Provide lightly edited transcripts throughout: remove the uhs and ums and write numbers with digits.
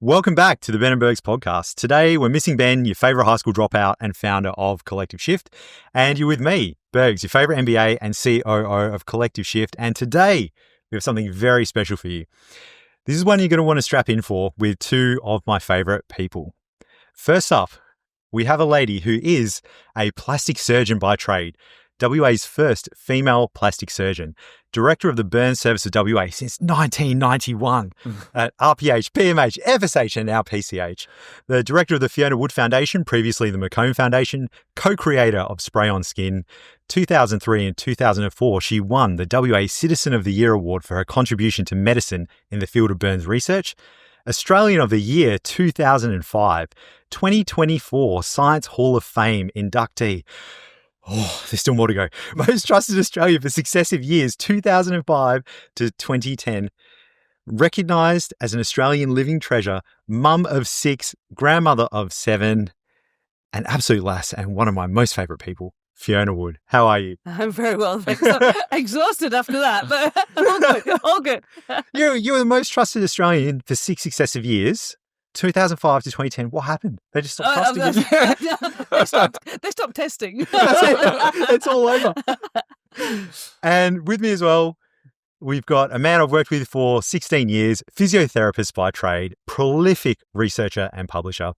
Welcome back to the Ben and Bergs podcast. Today, we're missing Ben, your favourite high school dropout and founder of Collective Shift. And you're with me, Bergs, your favourite MBA and COO of Collective Shift. And today, we have something very special for you. This is one you're going to want to strap in for with two of my favourite people. First up, we have a lady who is a plastic surgeon by trade, WA's first female plastic surgeon, director of the burn service of WA since 1991 at RPH, PMH, FSH and now PCH, the director of the Fiona Foundation, previously the Macomb Foundation, co-creator of Spray On Skin. 2003 and 2004, she won the WA Citizen of the Year Award for her contribution to medicine in the field of burns research. Australian of the Year 2005, 2024 Science Hall of Fame inductee. Oh, there's still more to go. Most Trusted Australia for successive years, 2005 to 2010. Recognised as an Australian living treasure, mum of 6, grandmother of 7, an absolute lass and one of my most favourite people, Fiona Wood. How are you? I'm very well, thanks. Exhausted after that, but all good. All good. You were the most trusted Australian for 6 successive years. 2005 to 2010, what happened? They just stopped trusting you. They stopped testing. It's all over. And with me as well, we've got a man I've worked with for 16 years, physiotherapist by trade, prolific researcher and publisher,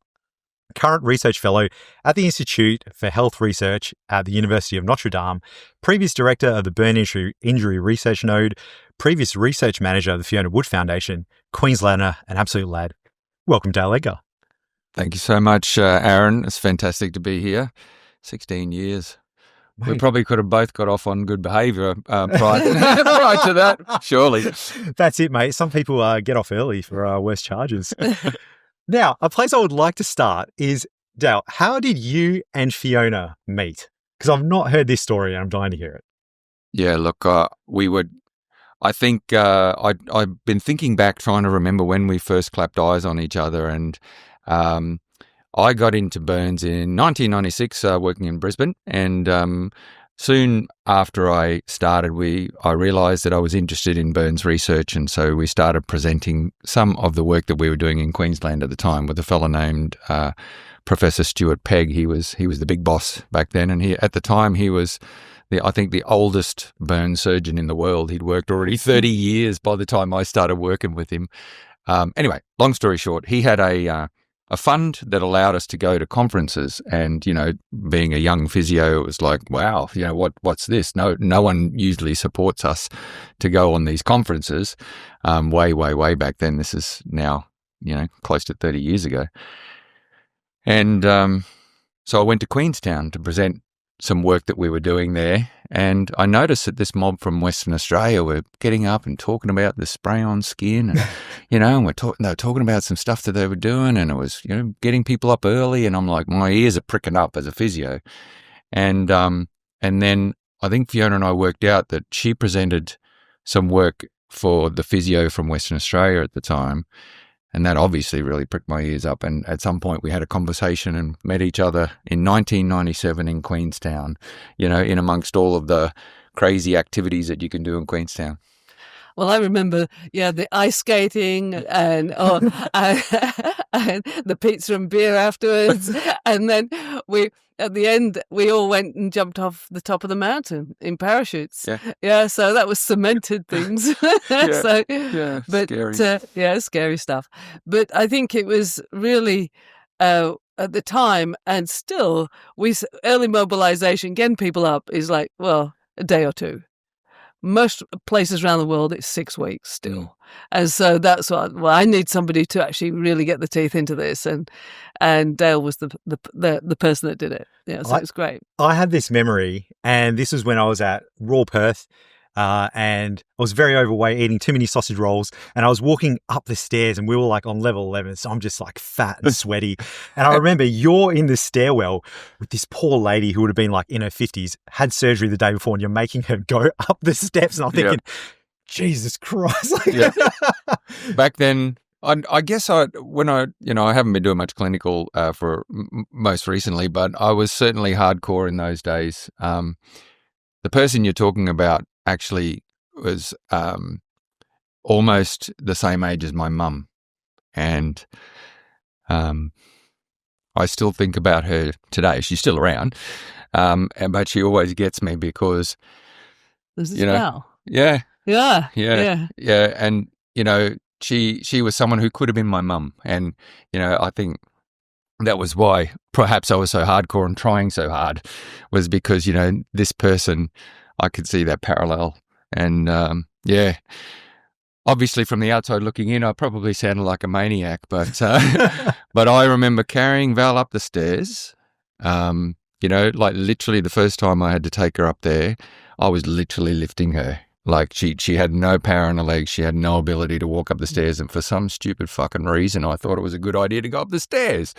current research fellow at the Institute for Health Research at the University of Notre Dame, previous director of the Burn Injury Research Node, previous research manager of the Fiona Wood Foundation, Queenslander, an absolute lad. Welcome, Dale Edgar. Thank you so much, Aaron. It's fantastic to be here. 16 years. Mate. We probably could have both got off on good behaviour prior to that, surely. That's it, mate. Some people get off early for worse charges. Now, a place I would like to start is, Dale, how did you and Fiona meet? Because I've not heard this story and I'm dying to hear it. Yeah, look, I think I've been thinking back, trying to remember when we first clapped eyes on each other, and I got into burns in 1996, working in Brisbane, and soon after I started, I realised that I was interested in burns research, and so we started presenting some of the work that we were doing in Queensland at the time with a fellow named Professor Stuart Pegg. He was the big boss back then, and at the time he was I think the oldest burn surgeon in the world. He'd worked already 30 years by the time I started working with him. Anyway, long story short, he had a fund that allowed us to go to conferences, and being a young physio, it was like, wow, what's this? No one usually supports us to go on these conferences. Way back then. This is now close to 30 years ago, and so I went to Queenstown to present some work that we were doing there, and I noticed that this mob from Western Australia were getting up and talking about the spray on skin, and and they were talking about some stuff that they were doing, and it was getting people up early, and I'm like, my ears are pricking up as a physio, and then I think Fiona and I worked out that she presented some work for the physio from Western Australia at the time. And that obviously really pricked my ears up. And at some point we had a conversation and met each other in 1997 in Queenstown, in amongst all of the crazy activities that you can do in Queenstown. Well, I remember, the ice skating and the pizza and beer afterwards. And then at the end, we all went and jumped off the top of the mountain in parachutes. Yeah, so that was cemented things. Scary. Scary stuff. But I think it was really, at the time, and still, early mobilisation, getting people up is like, well, a day or two. Most places around the world, it's 6 weeks still. And so that's I need somebody to actually really get the teeth into this. And Dale was the person that did it. Yeah, so it was great. I had this memory, and this was when I was at Raw Perth, and I was very overweight, eating too many sausage rolls, and I was walking up the stairs, and we were like on level 11, so I'm just like fat and sweaty. And I remember you're in the stairwell with this poor lady who would have been like in her 50s, had surgery the day before, and you're making her go up the steps, and I'm thinking, Jesus Christ. Back then, I guess I haven't been doing much clinical for most recently, but I was certainly hardcore in those days. The person you're talking about actually was almost the same age as my mum. And I still think about her today. She's still around, but she always gets me because, There's this you know, gal. yeah, Yeah. and she was someone who could have been my mum, and I think that was why perhaps I was so hardcore and trying so hard, was because this person, I could see that parallel, and obviously from the outside looking in, I probably sounded like a maniac, but but I remember carrying Val up the stairs. Like literally the first time I had to take her up there, I was literally lifting her. Like she had no power in her legs. She had no ability to walk up the stairs. And for some stupid fucking reason, I thought it was a good idea to go up the stairs.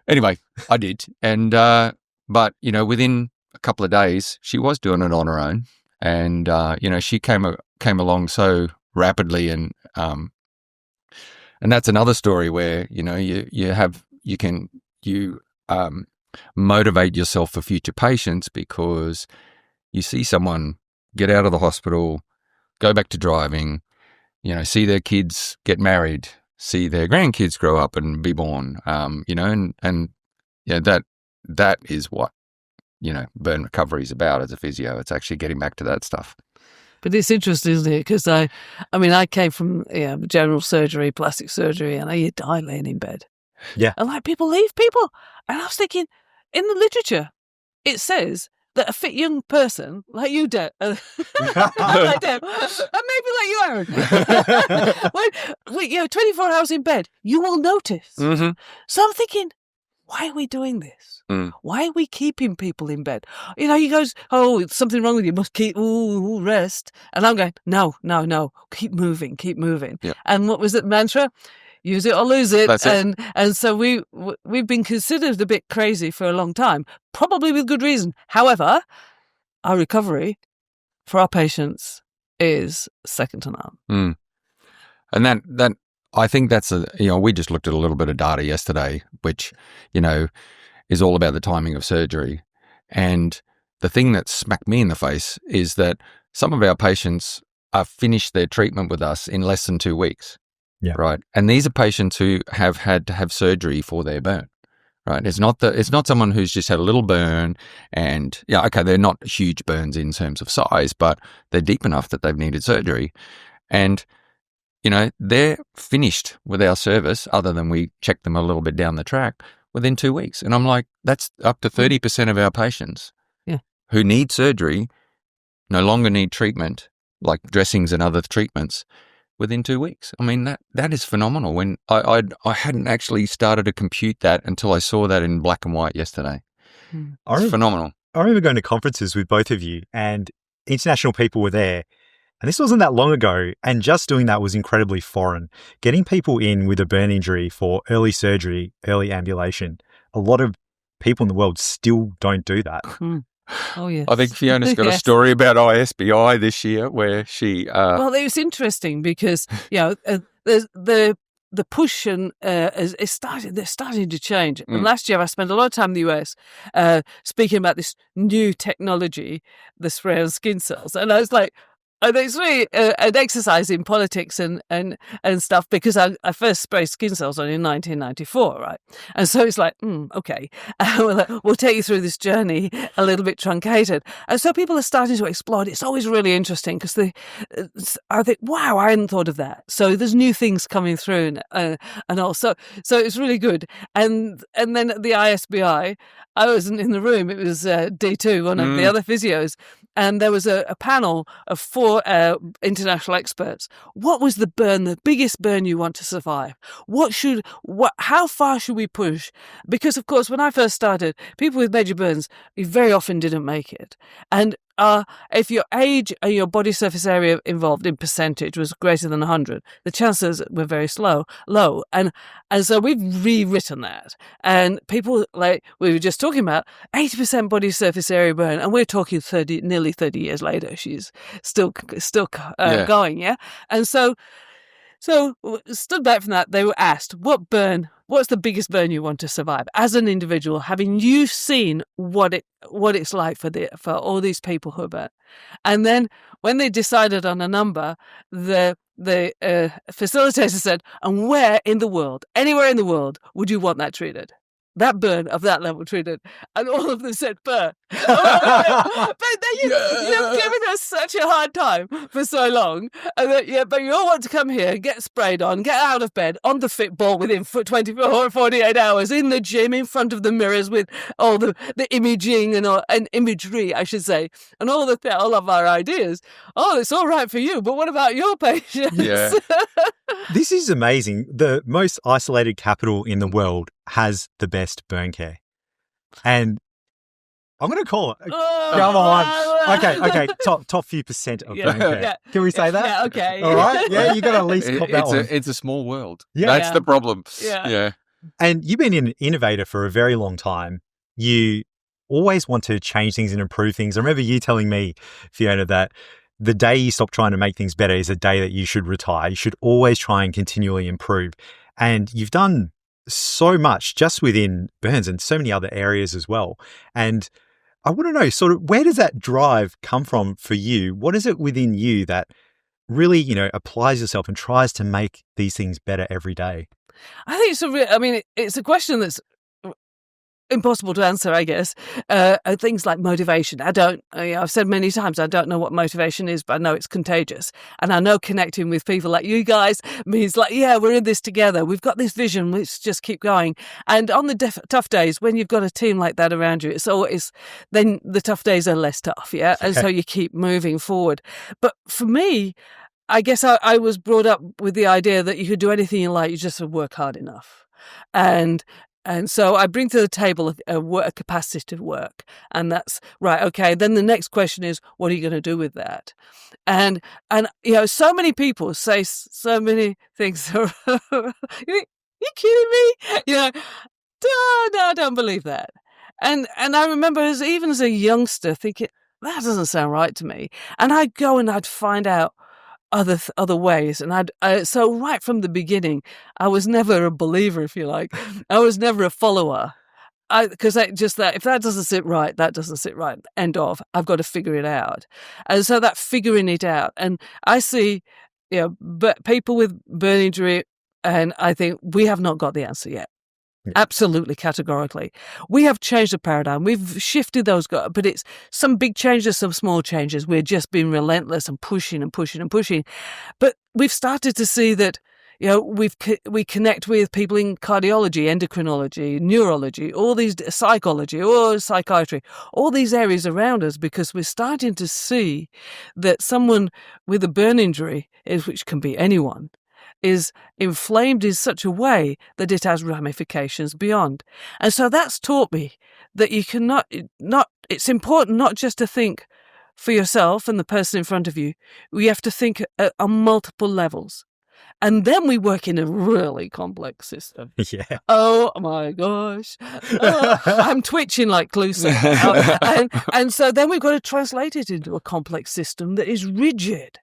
Anyway, I did. And, but, within a couple of days, she was doing it on her own. And, she came along so rapidly. And that's another story where, you motivate yourself for future patients because you see someone get out of the hospital, go back to driving, see their kids get married, see their grandkids grow up and be born, that is what, burn recovery is about as a physio. It's actually getting back to that stuff. But it's interesting, isn't it? Because I came from general surgery, plastic surgery, and you die laying in bed. Yeah. And people leave people. And I was thinking, in the literature, it says that a fit young person like you, Deb, like Deb, and maybe like you, Aaron, when 24 hours in bed, you will notice. Mm-hmm. So I'm thinking, why are we doing this? Why are we keeping people in bed? He goes, oh, it's something wrong with you. Must keep rest. And I'm going, no, keep moving. Yeah. And what was the mantra? Use it or lose it. That's it. And so we've been considered a bit crazy for a long time, probably with good reason. However, our recovery for our patients is second to none. And that I think that's we just looked at a little bit of data yesterday, which is all about the timing of surgery. And the thing that smacked me in the face is that some of our patients are finished their treatment with us in less than 2 weeks. Yeah. Right. And these are patients who have had to have surgery for their burn. Right. It's not someone who's just had a little burn and they're not huge burns in terms of size, but they're deep enough that they've needed surgery. And, they're finished with our service, other than we check them a little bit down the track, within 2 weeks. And I'm like, that's up to 30% of our patients who need surgery, no longer need treatment, like dressings and other treatments, within 2 weeks. I mean, that is phenomenal. When I hadn't actually started to compute that until I saw that in black and white yesterday. It's phenomenal. I remember going to conferences with both of you and international people were there. And this wasn't that long ago. And just doing that was incredibly foreign. Getting people in with a burn injury for early surgery, early ambulation, a lot of people in the world still don't do that. Oh, yeah. I think Fiona's got a story about ISBI this year where she... Well, it was interesting because, the push and they're starting to change. And last year I spent a lot of time in the US speaking about this new technology, the spray on skin cells. And I was like, it's really an exercise in politics and stuff, because I first sprayed skin cells on in 1994, right? And so it's like, okay, we'll take you through this journey a little bit truncated. And so people are starting to explore it. It's always really interesting because I think, wow, I hadn't thought of that. So there's new things coming through and also, so it's really good. And then at the ISBI, I wasn't in the room. It was D2, one of the other physios. And there was a panel of 4 international experts. What was the biggest burn you want to survive? How far should we push? Because, of course, when I first started, people with major burns very often didn't make it. And if your age and your body surface area involved in percentage was greater than 100, the chances were very low. And so we've rewritten that. And people, like we were just talking about, 80% body surface area burn, and we're talking nearly 30 years later, she's still going, yeah? And so stood back from that, they were asked, what's the biggest burn you want to survive as an individual, having you seen what it's like for all these people who are burnt? And then when they decided on a number, the the facilitator said, and where in the world, anywhere in the world, would you want that treated? That burn of that level treated. And all of them said Perth. But then you've given us such a hard time for so long. And but you all want to come here, get sprayed on, get out of bed, on the Fitball within 24 or 48 hours, in the gym, in front of the mirrors with all the imaging and imagery, I should say, and all of our ideas. Oh, it's all right for you, but what about your patients? Yeah. This is amazing. The most isolated capital in the world has the best burn care. And I'm going to call it. Come on. Okay. Top few percent of burn care. Yeah. Can we say that? Yeah, okay. All right. Yeah, you got to at least cop that one. It's a small world. Yeah. That's the problem. Yeah. And you've been an innovator for a very long time. You always want to change things and improve things. I remember you telling me, Fiona, that the day you stop trying to make things better is a day that you should retire. You should always try and continually improve. And you've done so much just within burns and so many other areas as well. And I want to know sort of where does that drive come from for you? What is it within you that really, applies yourself and tries to make these things better every day? I think it's a question that's impossible to answer, I guess. Things like motivation. I've said many times, I don't know what motivation is, but I know it's contagious. And I know connecting with people like you guys means we're in this together. We've got this vision. Let's just keep going. And on the tough days, when you've got a team like that around you, then the tough days are less tough. Yeah. And so you keep moving forward. But for me, I guess I was brought up with the idea that you could do anything you like. You just work hard enough. And so I bring to the table a capacity to work. And that's right. Okay. Then the next question is, what are you going to do with that? And so many people say so many things. You kidding me? No, I don't believe that. And I remember as a youngster thinking, that doesn't sound right to me. And I'd go and I'd find out other ways. And so right from the beginning, I was never a believer, if you like. I was never a follower. Because if that doesn't sit right, that doesn't sit right. End of. I've got to figure it out. And so that figuring it out. And I see, but people with burn injury, and I think we have not got the answer yet. Absolutely, categorically. We have changed the paradigm. We've shifted those, but it's some big changes, some small changes. We're just being relentless and pushing and pushing and pushing. But we've started to see that, we connect with people in cardiology, endocrinology, neurology, all these psychology, or psychiatry, all these areas around us, because we're starting to see that someone with a burn injury, which can be anyone, is inflamed in such a way that it has ramifications beyond. And so that's taught me that you cannot, it's important not just to think for yourself and the person in front of you. We have to think on multiple levels. And then we work in a really complex system. Yeah. Oh my gosh. I'm twitching like Clusa. And so then we've got to translate it into a complex system that is rigid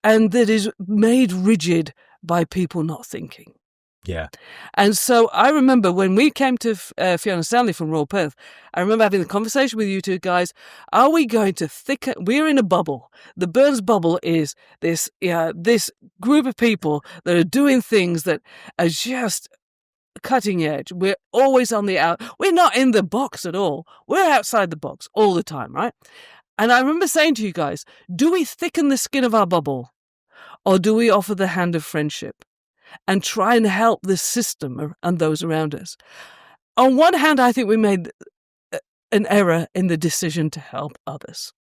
and that is made rigid by people not thinking. Yeah. And so I remember when we came to Fiona Stanley from Royal Perth, I remember having the conversation with you two guys. Are we going to thicken? We're in a bubble. The Burns bubble is this group of people that are doing things that are just cutting edge. We're always on the out. We're not in the box at all. We're outside the box all the time, right? And I remember saying to you guys, do we thicken the skin of our bubble, or do we offer the hand of friendship and try and help the system and those around us? On one hand, I think we made an error in the decision to help others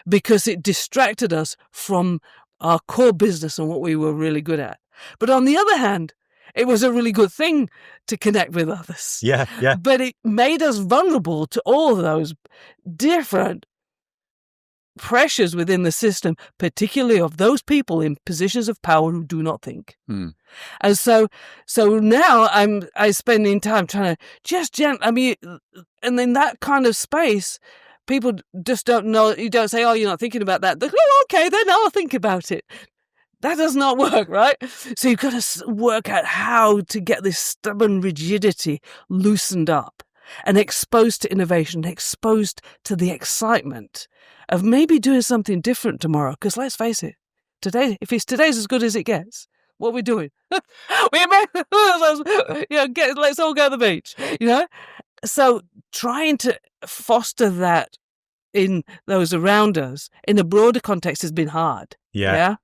because it distracted us from our core business and what we were really good at. But on the other hand, it was a really good thing to connect with others. Yeah, yeah. But it made us vulnerable to all of those different pressures within the system, particularly of those people in positions of power who do not think. And so now I'm spending time trying to just and in that kind of space, people just don't know. You don't say, "Oh, you're not thinking about that." They go, "Oh, okay, then I'll think about it." That does not work, right? So you've got to work out how to get this stubborn rigidity loosened up and exposed to innovation, exposed to the excitement of maybe doing something different tomorrow. Because let's face it, today's as good as it gets, what are we doing? Let's all go to the beach, So trying to foster that in those around us in a broader context has been hard. Yeah.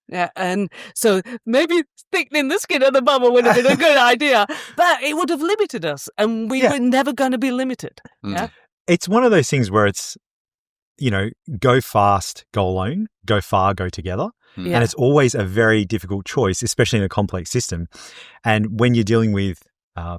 Yeah, and so maybe thickening the skin of the bubble would have been a good idea, but it would have limited us, and we were never going to be limited. Yeah, it's one of those things where it's, go fast, go alone, go far, go together. Yeah. And it's always a very difficult choice, especially in a complex system. And when you're dealing with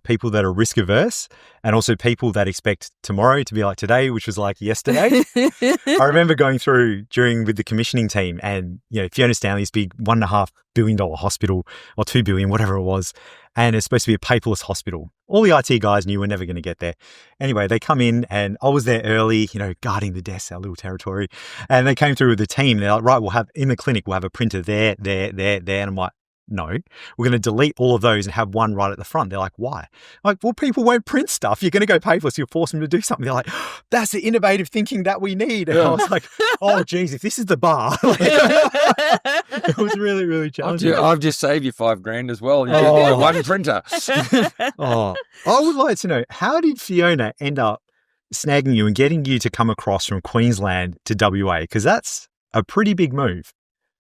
people that are risk averse and also people that expect tomorrow to be like today, which was like yesterday. I remember going through with the commissioning team and, Fiona Stanley's big $1.5 billion hospital or $2 billion, whatever it was. And it's supposed to be a paperless hospital. All the IT guys knew we're never going to get there. Anyway, they come in and I was there early, guarding the desks, our little territory. And they came through with the team. They're like, right, we'll have in the clinic, we'll have a printer there. And I'm like, no, we're going to delete all of those and have one right at the front. They're like, why? I'm like, well, people won't print stuff. You're going to go paperless. You'll force them to do something. They're like, that's the innovative thinking that we need. And I was like, oh, geez, if this is the bar. It was really, really challenging. I've just saved you $5,000 as well. You just buy one printer. I would like to know, how did Fiona end up snagging you and getting you to come across from Queensland to WA? Because that's a pretty big move.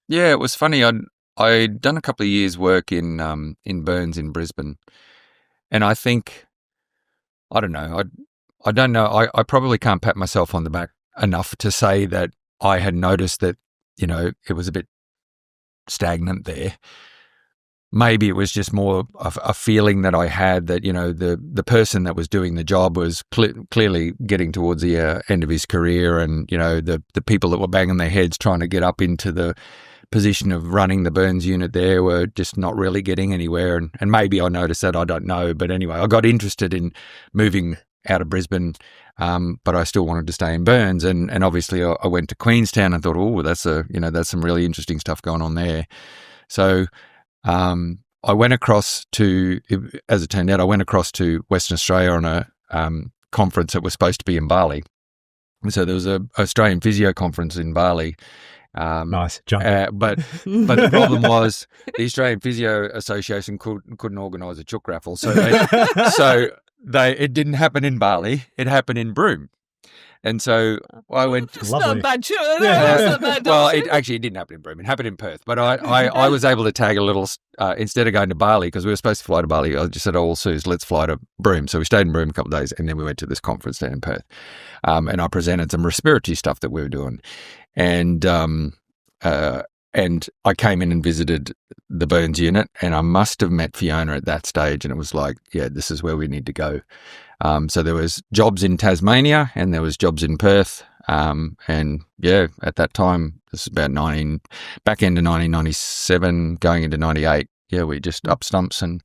Yeah, it was funny. I'd done a couple of years' work in Bergs in Brisbane, and I think, I don't know, I probably can't pat myself on the back enough to say that I had noticed that, it was a bit stagnant there. Maybe it was just more of a feeling that I had that, the person that was doing the job was clearly getting towards the end of his career, and, the people that were banging their heads trying to get up into the position of running the Bergs unit there were just not really getting anywhere. And maybe I noticed that, I don't know. But anyway, I got interested in moving out of Brisbane, but I still wanted to stay in Bergs. And obviously I went to Queenstown and thought, oh, that's some really interesting stuff going on there. So I went across to, as it turned out, Western Australia on a conference that was supposed to be in Bali. So there was an Australian physio conference in Bali. Nice jump. But the problem was the Australian Physio Association couldn't organise a chook raffle, so it didn't happen in Bali. It happened in Broome, and so I went. That's not bad, sure. Well, it didn't happen in Broome. It happened in Perth, but I was able to tag a little instead of going to Bali, because we were supposed to fly to Bali. I just said, "Oh, well, Suze, let's fly to Broome." So we stayed in Broome a couple of days, and then we went to this conference down in Perth, and I presented some respiratory stuff that we were doing. And I came in and visited the Bergs unit, and I must have met Fiona at that stage, and it was like, yeah, this is where we need to go. So there was jobs in Tasmania and there was jobs in Perth. And yeah, at that time, this is about back into 1997, going into 98. Yeah, we just up stumps and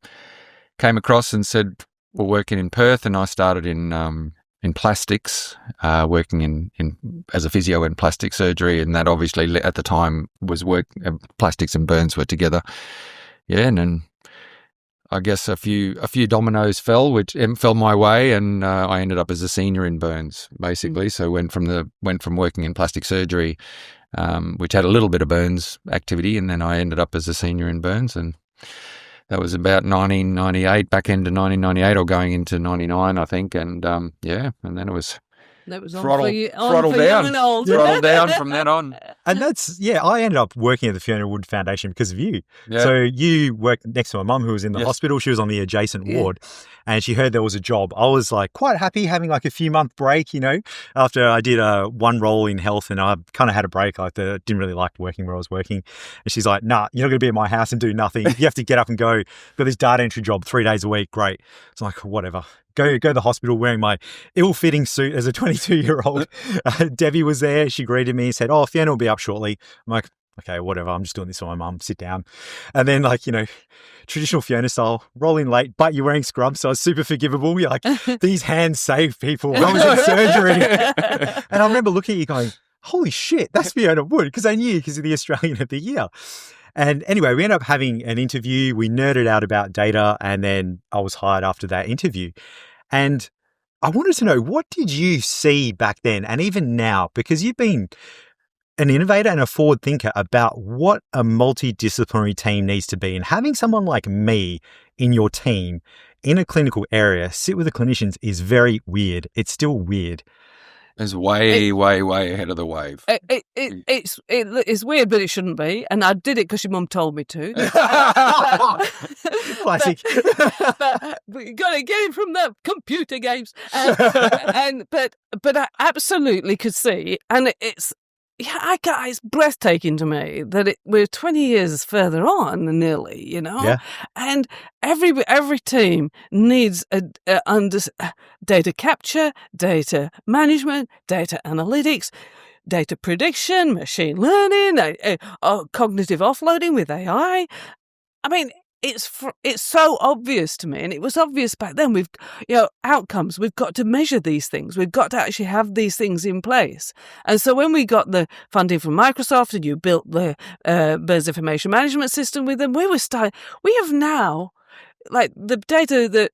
came across and said, we're working in Perth, and I started in plastics, working in as a physio in plastic surgery, and that obviously at the time was plastics and Bergs were together. Yeah, and then I guess a few dominoes fell my way, and I ended up as a senior in Bergs basically. So went from working in plastic surgery, which had a little bit of Bergs activity, and then I ended up as a senior in Bergs, and that was about 1998, back into 1998 or going into 99, I think. And and then it was throttle down from then on. And I ended up working at the Fiona Wood Foundation because of you. Yeah. So you worked next to my mum, who was in the hospital. She was on the adjacent ward, and she heard there was a job. I was like quite happy having like a few month break, after I did one role in health, and I kind of had a break. I didn't really like working where I was working. And she's like, nah, you're not going to be at my house and do nothing. You have to get up and go. Got this data entry job 3 days a week. Great. It's like, whatever. Go to the hospital wearing my ill-fitting suit as a 22-year-old. Debbie was there. She greeted me and said, oh, Fiona will be up shortly. I'm like, okay, whatever. I'm just doing this for my mum. Sit down. And then traditional Fiona style, rolling late, but you're wearing scrubs, so it's super forgivable. You're like, these hands save people. I was in surgery. And I remember looking at you going, holy shit, that's Fiona Wood, because I knew because of the Australian of the Year. And anyway, we ended up having an interview. We nerded out about data, and then I was hired after that interview. And I wanted to know, what did you see back then and even now? Because you've been an innovator and a forward thinker about what a multidisciplinary team needs to be. And having someone like me in your team in a clinical area sit with the clinicians is very weird. It's still weird. It's way ahead of the wave. It's weird, but it shouldn't be. And I did it because your mum told me to. Classic. But you got to get it from the computer games. But I absolutely could see, and it's breathtaking to me that we're 20 years further on, nearly, Yeah. and every team needs data capture, data management, data analytics, data prediction, machine learning, cognitive offloading with AI. I mean, it's so obvious to me, and it was obvious back then. Outcomes. We've got to measure these things. We've got to actually have these things in place. And so when we got the funding from Microsoft, and you built the Bergs information management system with them, we have now, like the data that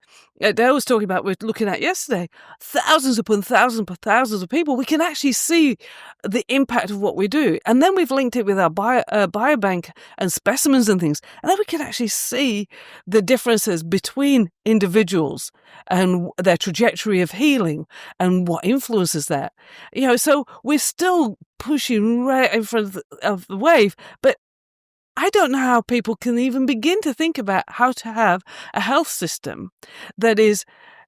Dale was talking about, we're looking at yesterday, thousands upon thousands of people. We can actually see the impact of what we do. And then we've linked it with our biobank and specimens and things. And then we can actually see the differences between individuals and their trajectory of healing and what influences that. So we're still pushing right in front of the wave, but I don't know how people can even begin to think about how to have a health system that is,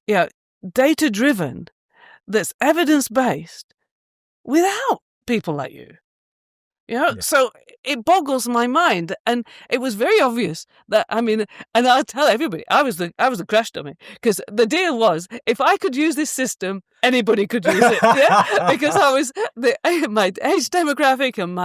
data-driven, that's evidence-based, without people like you. So it boggles my mind, and it was very obvious that, and I'll tell everybody, I was the crash dummy, because the deal was, if I could use this system, anybody could use it, because I was my age demographic, and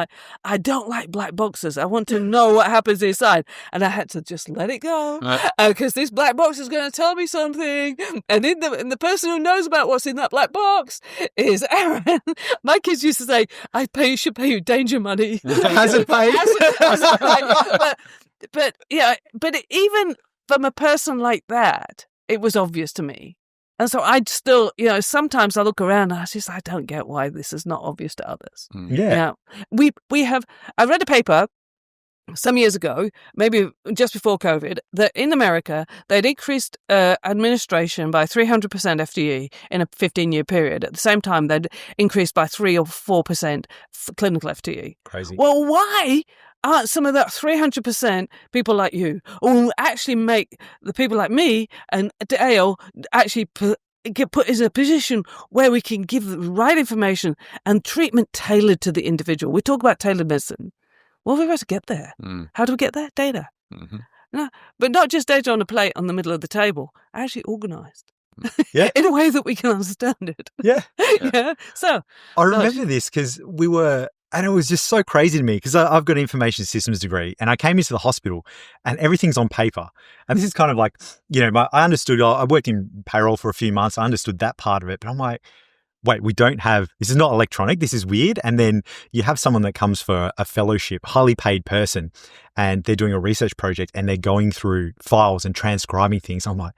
I don't like black boxes. I want to know what happens inside, and I had to just let it go, because this black box is going to tell me something, and the person who knows about what's in that black box is Aaron. My kids used to say, should pay you danger money. Hasn't paid. But even from a person like that, it was obvious to me. And so I'd still, sometimes I look around and I don't get why this is not obvious to others. Yeah. I read a paper some years ago, maybe just before COVID, that in America, they'd increased administration by 300% FTE in a 15-year period. At the same time, they'd increased by 3 or 4% clinical FTE. Crazy. Well, why aren't some of that 300% people like you, or actually make the people like me and Dale actually get put in a position where we can give the right information and treatment tailored to the individual? We talk about tailored medicine. Well, we've got to get there. How do we get there? Data. Mm-hmm. No, but not just data on a plate on the middle of the table, actually organised. Yeah. In a way that we can understand it. Yeah. So I remember this because and it was just so crazy to me because I've got an information systems degree, and I came into the hospital and everything's on paper. And this is kind of like, I understood, I worked in payroll for a few months. I understood that part of it, but I'm like, wait, this is not electronic. This is weird. And then you have someone that comes for a fellowship, highly paid person, and they're doing a research project and they're going through files and transcribing things. I'm like,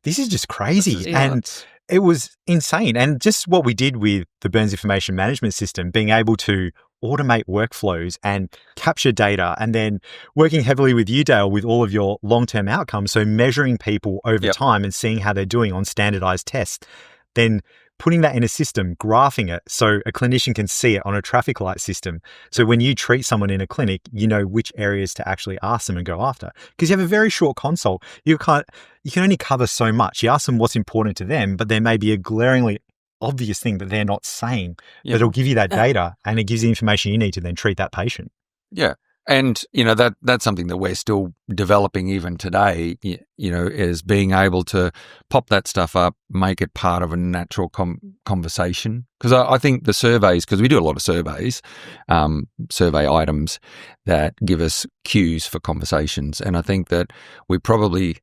this is just crazy. And it was insane. And just what we did with the Bergs information management system, being able to automate workflows and capture data, and then working heavily with you, Dale, with all of your long-term outcomes. So measuring people over time and seeing how they're doing on standardized tests, then putting that in a system, graphing it so a clinician can see it on a traffic light system. So when you treat someone in a clinic, you know which areas to actually ask them and go after. Because you have a very short consult. You can only cover so much. You ask them what's important to them, but there may be a glaringly obvious thing that they're not saying that'll give you that data, and it gives you the information you need to then treat that patient. Yeah. And, that's something that we're still developing even today, is being able to pop that stuff up, make it part of a natural conversation. Because I think the surveys, because we do a lot of surveys, survey items that give us cues for conversations. And I think that we probably,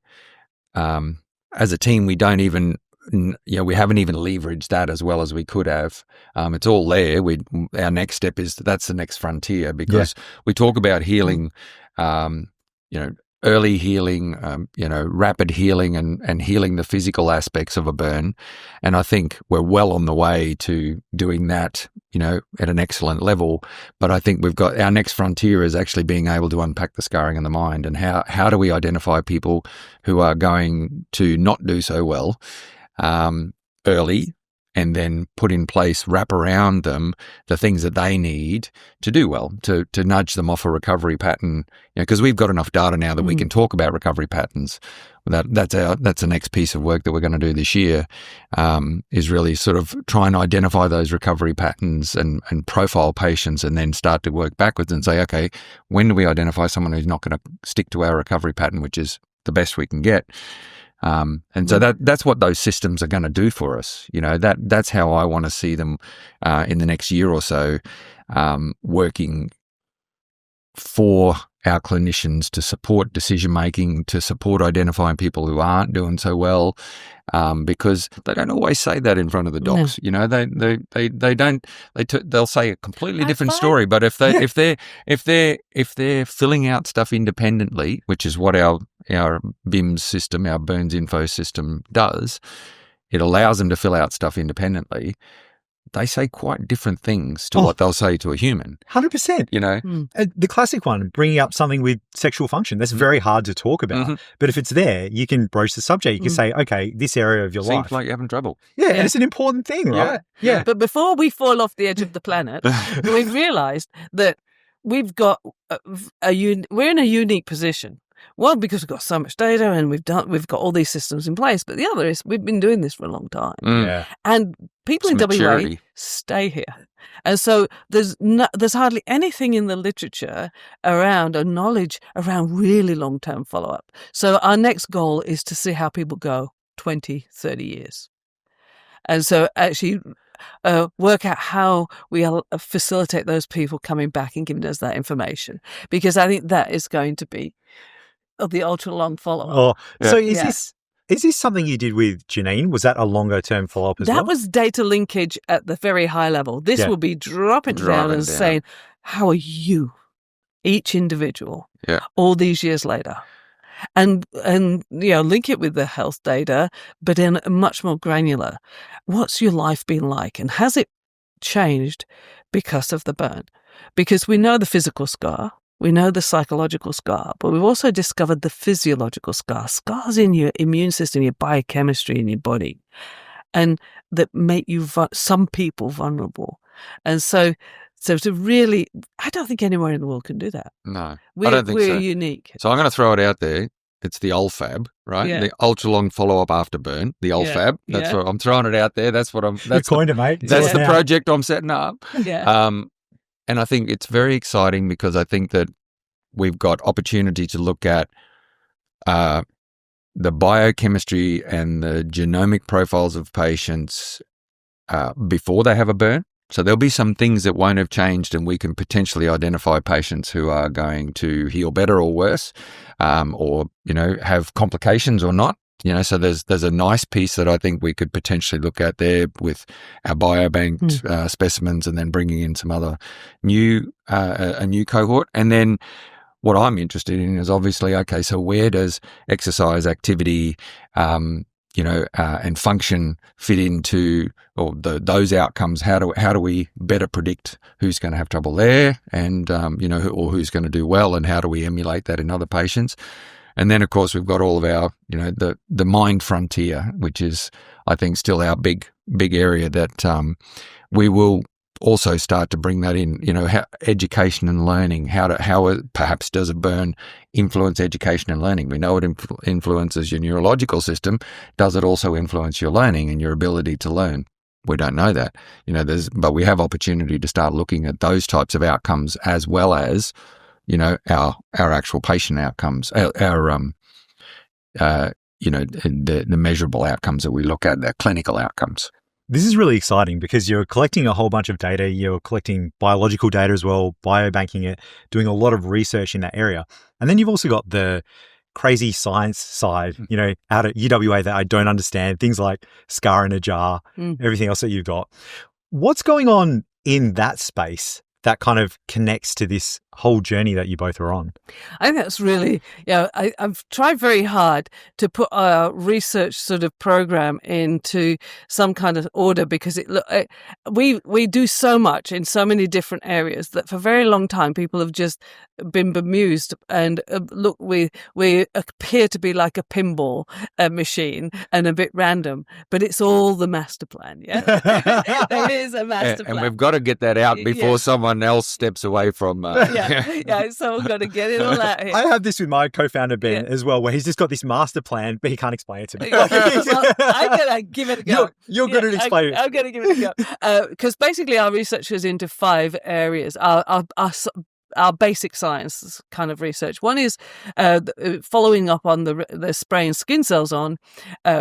as a team, we don't even we haven't even leveraged that as well as we could have. It's all there. Our next step is that's the next frontier, because we talk about healing, early healing, rapid healing and healing the physical aspects of a burn. And I think we're well on the way to doing that, at an excellent level. But I think we've got our next frontier is actually being able to unpack the scarring in the mind, and how do we identify people who are going to not do so well early, and then put in place, wrap around them the things that they need to do well, to nudge them off a recovery pattern. Because we've got enough data now that we can talk about recovery patterns. That's the next piece of work that we're going to do this year, is really sort of try and identify those recovery patterns and profile patients, and then start to work backwards and say, okay, when do we identify someone who's not going to stick to our recovery pattern, which is the best we can get? And so that's what those systems are going to do for us. That's how I want to see them in the next year or so, working for our clinicians to support decision making, to support identifying people who aren't doing so well, because they don't always say that in front of the docs. No. They don't. They'll say a completely different story. But if they're filling out stuff independently, which is what our BIMS system, our Burns Info system does, it allows them to fill out stuff independently. They say quite different things to what they'll say to a human. 100%. The classic one, bringing up something with sexual function, that's very hard to talk about. But if it's there, you can broach the subject. You can say, okay, this area of your life. Seems like you're having trouble. Yeah, and it's an important thing, right? Yeah. But before we fall off the edge of the planet, we've realised that we've got we're in a unique position. One, because we've got so much data and we've got all these systems in place. But the other is we've been doing this for a long time. Yeah. And people in WA stay here. And so there's hardly anything in the literature around, or knowledge around, really long-term follow-up. So our next goal is to see how people go 20, 30 years. And so actually work out how we facilitate those people coming back and giving us that information. Because I think that is going to be the ultra-long follow-up. So is this something you did with Janine? Was that a longer-term follow-up as well? That was data linkage at the very high level. This will be dropping down and saying, how are you, each individual, all these years later? And link it with the health data, but in a much more granular. What's your life been like? And has it changed because of the burn? Because we know the physical scar. We know the psychological scar, but we've also discovered the physiological scars in your immune system, your biochemistry in your body, and that make you, some people, vulnerable. And so to really, I don't think anywhere in the world can do that. No, I We're don't think so. We're unique. So I'm going to throw it out there. It's the ULFAB, right? Yeah. The ultra-long follow-up after burn, the ULFAB. That's what I'm throwing it out there. That's what I'm. That's coined it, mate. That's the project I'm setting up. Yeah. And I think it's very exciting because I think that we've got opportunity to look at the biochemistry and the genomic profiles of patients before they have a burn. So there'll be some things that won't have changed, and we can potentially identify patients who are going to heal better or worse, or have complications or not. So there's a nice piece that I think we could potentially look at there with our biobanked specimens, and then bringing in some other a new cohort. And then what I'm interested in is obviously, okay, so where does exercise, activity, and function fit into, or those outcomes? How do we better predict who's going to have trouble there, and or who's going to do well, and how do we emulate that in other patients? And then, of course, we've got all of our, the mind frontier, which is, I think, still our big area that we will also start to bring that in. How education and learning, how perhaps does a burn influence education and learning? We know it influences your neurological system. Does it also influence your learning and your ability to learn? We don't know that. But we have opportunity to start looking at those types of outcomes, as well as our actual patient outcomes, the measurable outcomes that we look at, the clinical outcomes. This is really exciting because you're collecting a whole bunch of data. You're collecting biological data as well, biobanking it, doing a lot of research in that area. And then you've also got the crazy science side, out at UWA that I don't understand, things like scar in a jar, everything else that you've got. What's going on in that space that kind of connects to this whole journey that you both are on? I think that's really, I've tried very hard to put our research sort of program into some kind of order, because we do so much in so many different areas that for a very long time people have just been bemused and look, we appear to be like a pinball machine and a bit random, but it's all the master plan. Yeah, there is a master plan, and we've got to get that out before someone else steps away from. So we've got to get it all out here. I have this with my co-founder Ben as well, where he's just got this master plan, but he can't explain it to me. Well, I'm gonna give it a go. You're good at explaining. I'm gonna give it a go, because basically our research is into 5 areas. Our basic science kind of research. One is following up on the spraying skin cells on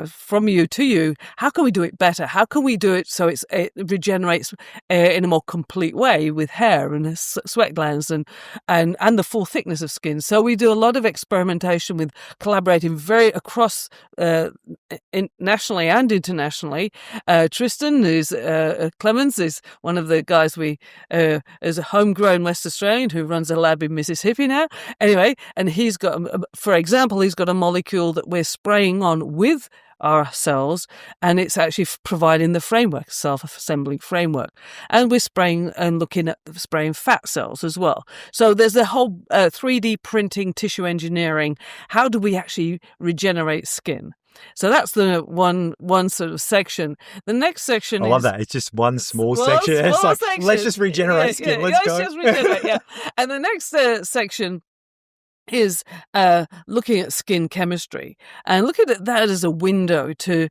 from you to you. How can we do it better? How can we do it so it regenerates in a more complete way with hair and sweat glands and the full thickness of skin? So we do a lot of experimentation with collaborating very across nationally and internationally. Tristan, who's Clemens, is one of the guys is a homegrown West Australian who runs a lab in Mississippi now. Anyway, and he's got, for example, he's got a molecule that we're spraying on with our cells, and it's actually providing the framework, self-assembling framework. And we're spraying and looking at spraying fat cells as well. So there's a whole 3D printing, tissue engineering. How do we actually regenerate skin? So that's the one sort of section. The next section I love that. It's just one small section. It's like, section. Let's just regenerate skin. Let's go. Just regenerate, And the next section is looking at skin chemistry and looking at that as a window to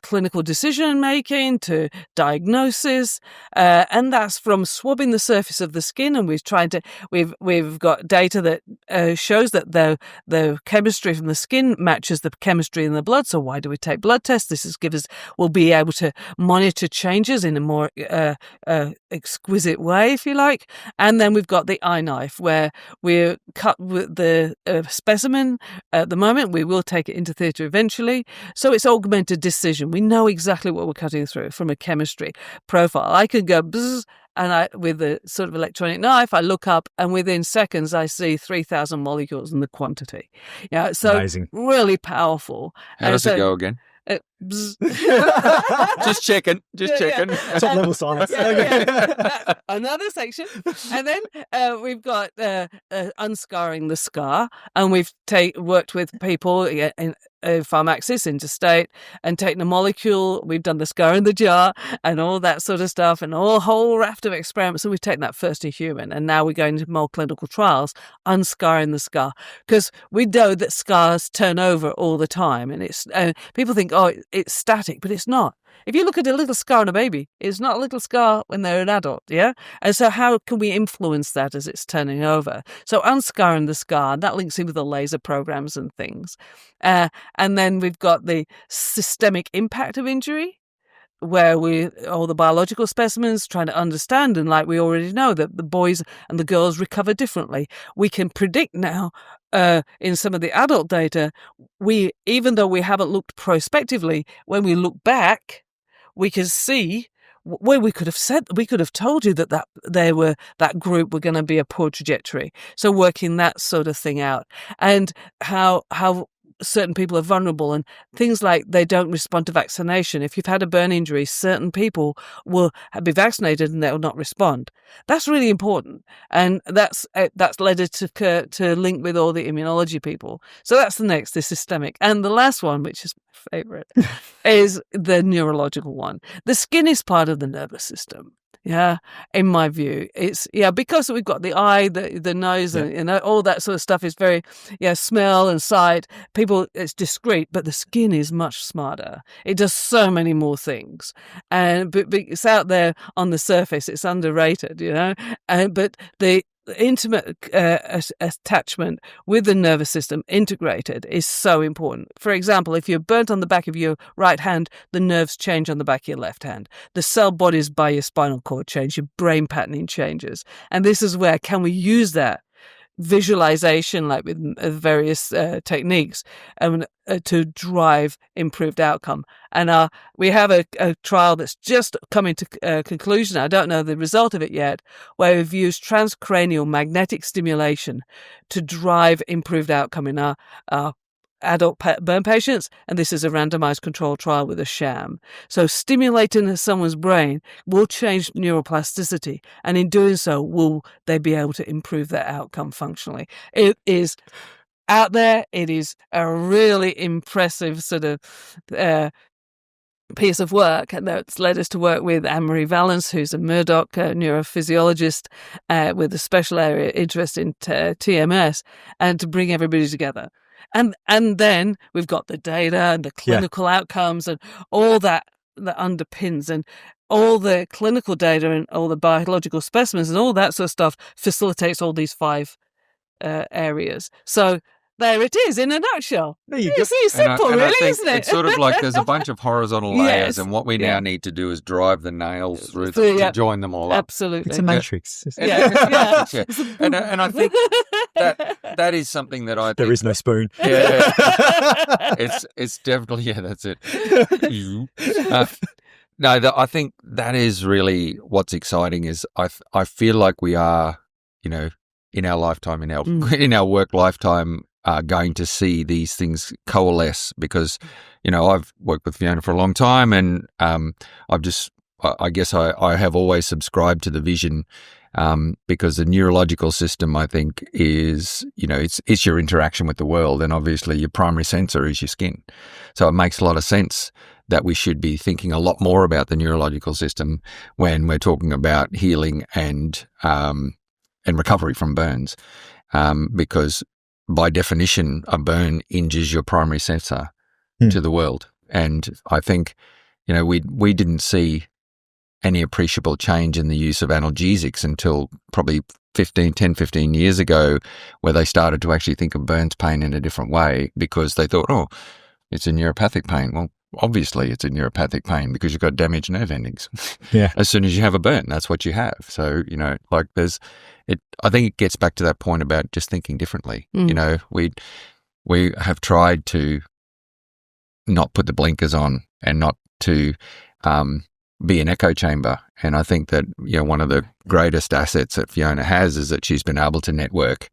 clinical decision making, to diagnosis, and that's from swabbing the surface of the skin. And we've got data that shows that the chemistry from the skin matches the chemistry in the blood. So why do we take blood tests? We'll be able to monitor changes in a more exquisite way, if you like. And then we've got the eye knife, where we're cut with the specimen at the moment. We will take it into theatre eventually. So it's augmented decision. We know exactly what we're cutting through from a chemistry profile. I could go bzzz, and with a sort of electronic knife, I look up, and within seconds, I see 3,000 molecules in the quantity. So amazing. Really powerful. How does it go again? Just checking. Top level science. Another section, and then we've got unscarring the scar, and we've worked with people in Pharmaxis interstate and taken a molecule. We've done the scar in the jar and all that sort of stuff, and a whole raft of experiments. So we've taken that first to human, and now we're going into more clinical trials, unscarring the scar, because we know that scars turn over all the time, and it's people think, oh, it's static, but it's not. If you look at a little scar on a baby, it's not a little scar when they're an adult, yeah? And so how can we influence that as it's turning over? So unscarring the scar, that links in with the laser programs and things. And then we've got the systemic impact of injury, where all the biological specimens trying to understand, and like we already know that the boys and the girls recover differently. We can predict now in some of the adult data, even though we haven't looked prospectively, when we look back, we can see where we could have told you that group were going to be a poor trajectory. So working that sort of thing out, and how certain people are vulnerable, and things like they don't respond to vaccination. If you've had a burn injury, certain people will be vaccinated and they will not respond. That's really important, and that's led us to link with all the immunology people. So that's the systemic. And the last one, which is my favorite, is the neurological one. The skin is part of the nervous system. Yeah, in my view, it's because we've got the eye, the nose, and all that sort of stuff is very smell and sight. It's discrete, but the skin is much smarter. It does so many more things, and but it's out there on the surface. It's underrated, but the intimate attachment with the nervous system integrated is so important. For example, if you're burnt on the back of your right hand, the nerves change on the back of your left hand. The cell bodies by your spinal cord change, your brain patterning changes. And this is where can we use that visualization, like with various techniques, to drive improved outcome. And we have a trial that's just coming to conclusion. I don't know the result of it yet, where we've used transcranial magnetic stimulation to drive improved outcome in our adult burn patients, and this is a randomized controlled trial with a sham. So stimulating someone's brain will change neuroplasticity, and in doing so, will they be able to improve their outcome functionally? It is out there. It is a really impressive sort of piece of work, and that's led us to work with Anne-Marie Valence, who's a Murdoch neurophysiologist with a special area interest in TMS, and to bring everybody together. And then we've got the data and the clinical outcomes and all that underpins, and all the clinical data and all the biological specimens and all that sort of stuff facilitates all these 5 areas. So there it is in a nutshell. It's simple, really, isn't it? It's sort of like there's a bunch of horizontal layers, and what we now need to do is drive the nails through to join them all up. Absolutely. It's a matrix. And I think that is something that I think... There is no spoon. Yeah. It's definitely, that's it. I think that is really what's exciting is I feel like we are, in our lifetime, in our work lifetime, are going to see these things coalesce because, I've worked with Fiona for a long time, and I guess I have always subscribed to the vision because the neurological system, I think, is, it's your interaction with the world, and obviously your primary sensor is your skin. So it makes a lot of sense that we should be thinking a lot more about the neurological system when we're talking about healing and recovery from burns, because by definition, a burn injures your primary sensor to the world. And I think, we didn't see any appreciable change in the use of analgesics until probably 10, 15 years ago, where they started to actually think of burns pain in a different way because they thought, oh, it's a neuropathic pain. Well, obviously it's a neuropathic pain because you've got damaged nerve endings. Yeah. As soon as you have a burn, that's what you have. So, I think it gets back to that point about just thinking differently. We have tried to not put the blinkers on and not to be an echo chamber. And I think that, one of the greatest assets that Fiona has is that she's been able to network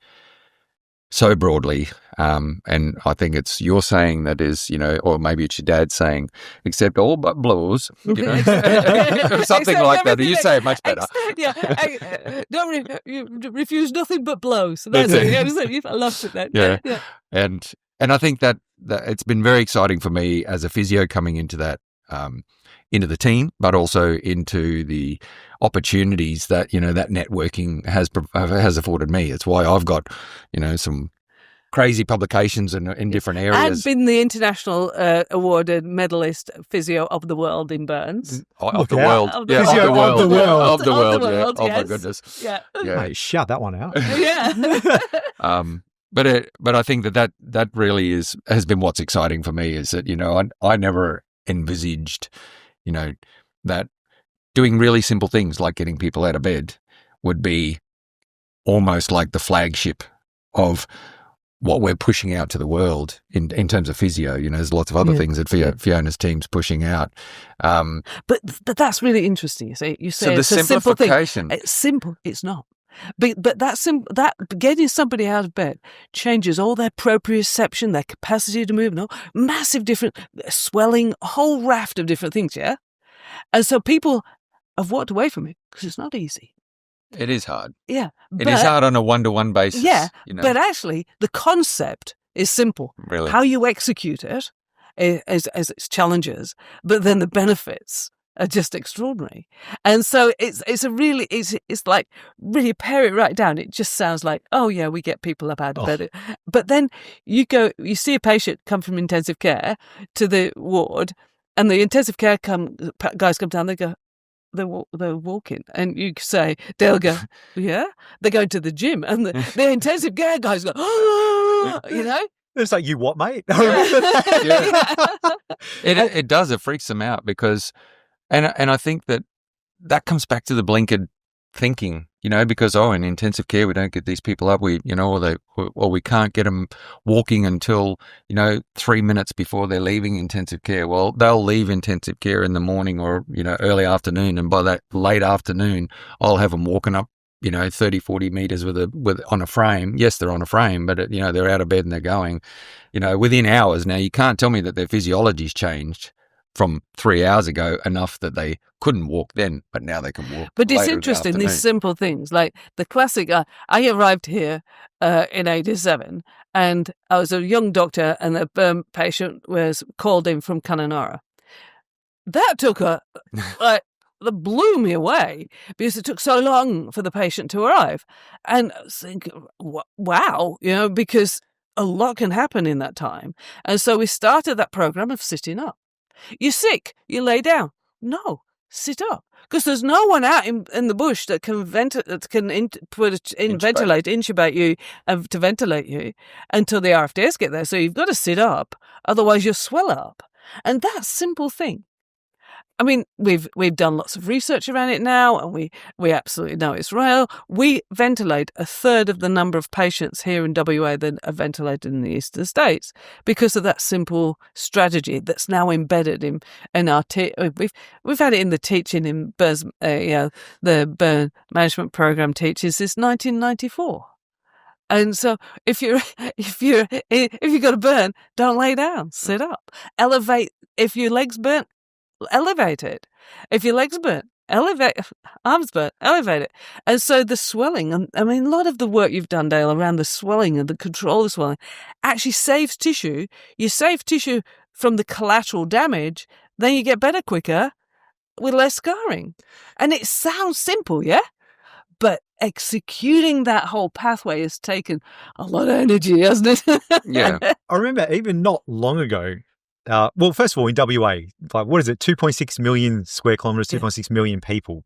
so broadly. And I think it's you're saying that is, or maybe it's your dad saying, accept all but blows, something like that. You say it much better. Refuse nothing but blows. So that's it. I loved it then. Yeah. And I think that it's been very exciting for me as a physio coming into that, into the team, but also into the opportunities that, that networking has afforded me. It's why I've got, some crazy publications in different areas. I've been the international awarded medalist physio of the world in burns. Of the world. Of the world. Oh, yes. my goodness. Yeah. Hey, shout that one out. Yeah. But I think that really has been what's exciting for me is that, I never envisaged, that doing really simple things like getting people out of bed would be almost like the flagship of what we're pushing out to the world in terms of physio. There's lots of other things that Fiona's team's pushing out. But that's really interesting. You say so it's the a simple thing. It's simple. It's not. But that getting somebody out of bed changes all their proprioception, their capacity to move, massive different swelling, a whole raft of different things, yeah? And so people have walked away from it because it's not easy. It is hard. Yeah. It is hard on a one-to-one basis. Yeah, but actually the concept is simple. Really? How you execute it is its challenges, but then the benefits are just extraordinary. And so it's like really pare it right down. It just sounds like, oh yeah, we get people up out of bed. But then you see a patient come from intensive care to the ward, and the intensive care guys come down, they go, they're walking, and you say, they'll go, yeah, they're going to the gym, and the intensive care guys go, oh, It's like, you what, mate? It does. It freaks them out because, and I think that comes back to the blinkered thinking because in intensive care we don't get these people up, or we can't get them walking until 3 minutes before they're leaving intensive care. Well, they'll leave intensive care in the morning or early afternoon, and by that late afternoon I'll have them walking up 30, 40 meters on a frame. Yes, they're on a frame, but they're out of bed and they're going within hours. Now, you can't tell me that their physiology's changed from 3 hours ago enough that they couldn't walk then, but now they can walk. But it's interesting, these simple things, like the classic, I arrived here in 87, and I was a young doctor, and the burn patient was called in from Kununurra. That took that blew me away, because it took so long for the patient to arrive. And I was thinking, wow, because a lot can happen in that time. And so we started that program of sitting up. You're sick, you lay down. No, sit up. Because there's no one out in the bush that can intubate you, to ventilate you until the RFDS get there. So you've got to sit up, otherwise you'll swell up. And that simple thing. I mean, we've done lots of research around it now, and we absolutely know it's real. We ventilate a third of the number of patients here in WA than are ventilated in the eastern states because of that simple strategy that's now embedded in our we've had it in the teaching in Bergs, the burn management program teaches since 1994. And so if you got a burn, don't lay down, sit up, elevate. If your legs burn, elevate it. If your legs burnt, arms burnt, elevate it. And so the swelling, I mean, a lot of the work you've done, Dale, around the swelling and the control of swelling actually saves tissue. You save tissue from the collateral damage, then you get better quicker with less scarring. And it sounds simple, yeah? But executing that whole pathway has taken a lot of energy, hasn't it? Yeah. I remember even not long ago, well, first of all, in WA, what is it, 2.6 million square kilometres, 2.6 million people.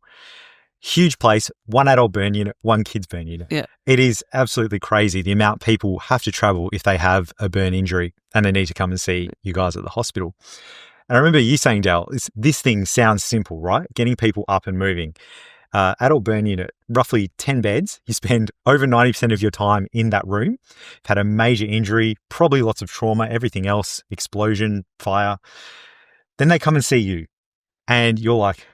Huge place, one adult burn unit, one kids burn unit. Yeah. It is absolutely crazy the amount people have to travel if they have a burn injury and they need to come and see you guys at the hospital. And I remember you saying, Dale, this thing sounds simple, right? Getting people up and moving. Adult burn unit, roughly 10 beds. You spend over 90% of your time in that room. You've had a major injury, probably lots of trauma, everything else, explosion, fire. Then they come and see you and you're like,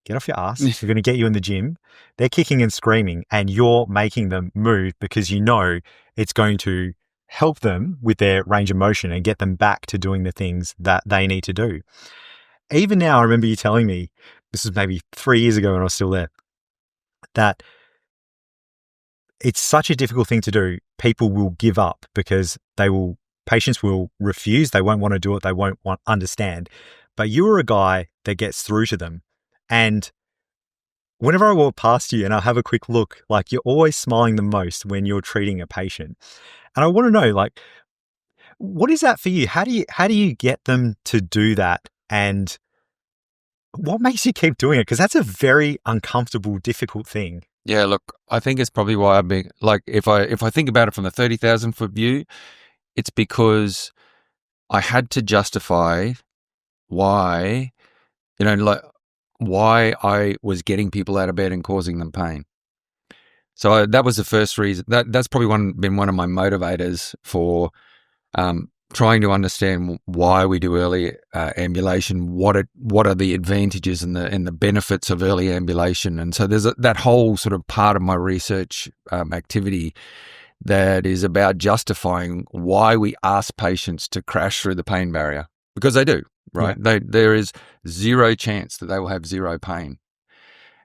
get off your ass. We're going to get you in the gym. They're kicking and screaming and you're making them move because you know it's going to help them with their range of motion and get them back to doing the things that they need to do. Even now, I remember you telling me, this was maybe 3 years ago when I was still there, that it's such a difficult thing to do. People will give up because patients will refuse. They won't want to do it. They won't understand. But you are a guy that gets through to them. And whenever I walk past you and I have a quick look, like you're always smiling the most when you're treating a patient. And I want to know, like, what is that for you? How do you get them to do that? And what makes you keep doing it? Because that's a very uncomfortable, difficult thing. Yeah, look, I think it's probably why I've been, like, if I think about it from a 30,000 foot view, it's because I had to justify why I was getting people out of bed and causing them pain. So that was the first reason. That's probably been one of my motivators for trying to understand why we do early ambulation, what are the advantages and the benefits of early ambulation. And so there's that whole sort of part of my research activity that is about justifying why we ask patients to crash through the pain barrier, because they do, right? Yeah. There is zero chance that they will have zero pain.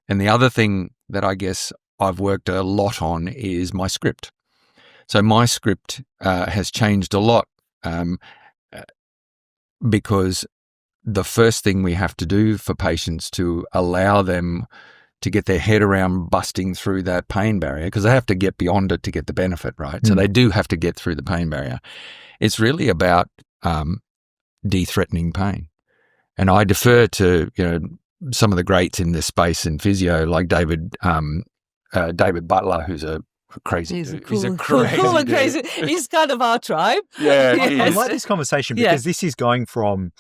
And the other thing that I guess I've worked a lot on is my script. So my script has changed a lot. Because the first thing we have to do for patients to allow them to get their head around busting through that pain barrier, because they have to get beyond it to get the benefit, right? So they do have to get through the pain barrier. It's really about de-threatening pain. And I defer to some of the greats in this space in physio, like David Butler, who's a crazy He's dude. He's a crazy and crazy. He's kind of our tribe. Yeah, I like this conversation because this is going from,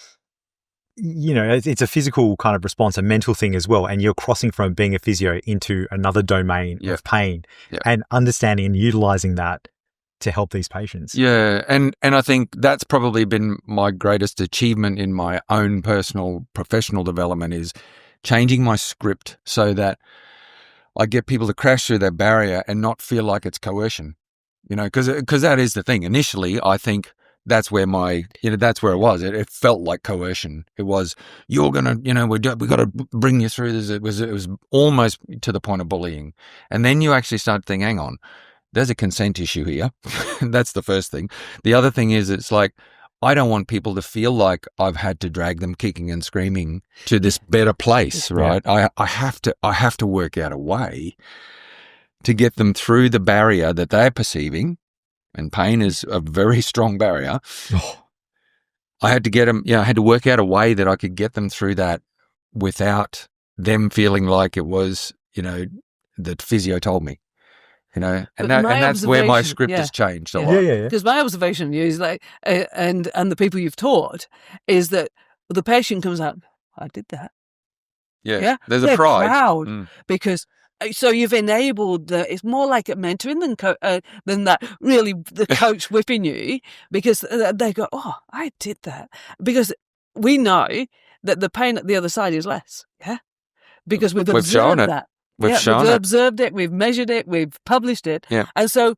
it's a physical kind of response, a mental thing as well. And you're crossing from being a physio into another domain of pain and understanding and utilizing that to help these patients. Yeah. And I think that's probably been my greatest achievement in my own personal professional development, is changing my script so that I get people to crash through that barrier and not feel like it's coercion, because that is the thing. Initially, I think that's where that's where it was. It felt like coercion. It was, you're going to, we got to bring you through this. It was almost to the point of bullying. And then you actually start to think, hang on, there's a consent issue here. That's the first thing. The other thing is, it's like, I don't want people to feel like I've had to drag them kicking and screaming to this better place, right? I have to work out a way to get them through the barrier that they're perceiving, and pain is a very strong barrier. I had to get them, I had to work out a way that I could get them through that without them feeling like it was, that physio told me. And that's where my script has changed a lot. Because my observation is like, and the people you've taught, is that the patient comes up, I did that. Yeah. There's They're a pride. Proud because so you've enabled it's more like a mentoring than that really the coach whipping you, because they go, oh, I did that, because we know that the pain at the other side is less. Yeah, because we've observed that. We've observed it, we've measured it, we've published it. Yeah. And so,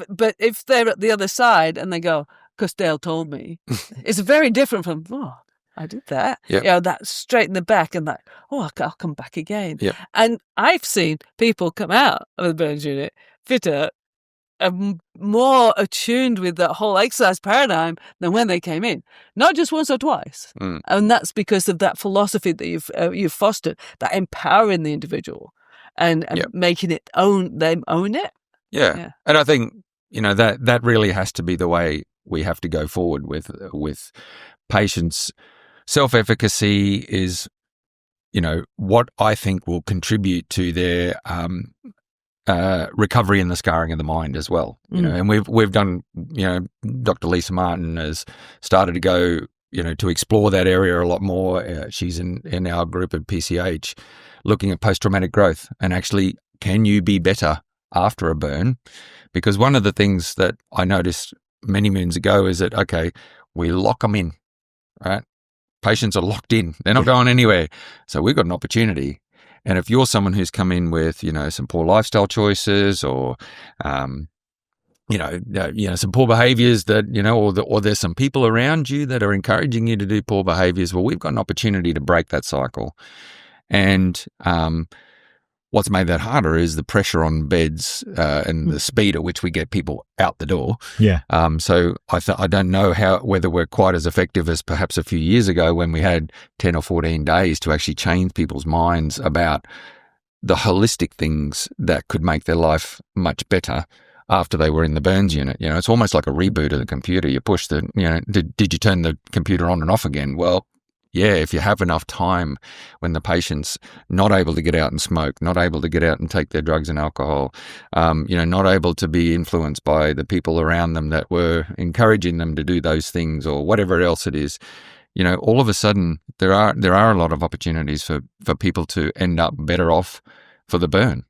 but if they're at the other side and they go, because Dale told me, it's very different from, oh, I did that. Yep. That straight in the back and like, oh, I'll come back again. Yep. And I've seen people come out of the Bergs unit fitter and more attuned with that whole exercise paradigm than when they came in. Not just once or twice. And that's because of that philosophy that you've fostered, that empowering the individual and making it them own it. Yeah. And I think, that really has to be the way we have to go forward with patients. Self-efficacy is, what I think will contribute to their recovery and the scarring of the mind as well. And we've done, Dr. Lisa Martin has started to go, to explore that area a lot more. She's in our group at PCH looking at post-traumatic growth and actually, can you be better after a burn? Because one of the things that I noticed many moons ago is that, okay, we lock them in, right? Patients are locked in. They're not going anywhere. So we've got an opportunity. And if you're someone who's come in with, some poor lifestyle choices or, some poor behaviors that, or there's some people around you that are encouraging you to do poor behaviors, well, we've got an opportunity to break that cycle. And what's made that harder is the pressure on beds and the speed at which we get people out the door. Yeah. So I don't know whether we're quite as effective as perhaps a few years ago when we had 10 or 14 days to actually change people's minds about the holistic things that could make their life much better after they were in the burns unit. It's almost like a reboot of the computer. You push did you turn the computer on and off again? Well, yeah, if you have enough time when the patient's not able to get out and smoke, not able to get out and take their drugs and alcohol, not able to be influenced by the people around them that were encouraging them to do those things or whatever else it is, all of a sudden there are a lot of opportunities for people to end up better off for the burn,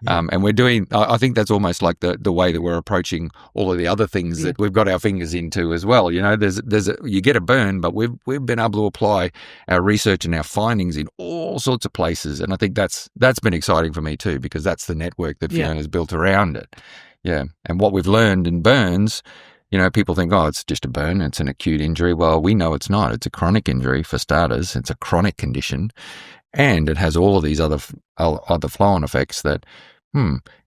And we're doing, I think that's almost like the way that we're approaching all of the other things that we've got our fingers into as well. You get a burn, but we've been able to apply our research and our findings in all sorts of places. And I think that's been exciting for me too, because that's the network that Fiona's built around it. Yeah. And what we've learned in burns, people think, oh, it's just a burn. It's an acute injury. Well, we know it's not. It's a chronic injury for starters. It's a chronic condition. And it has all of these other flow-on effects that,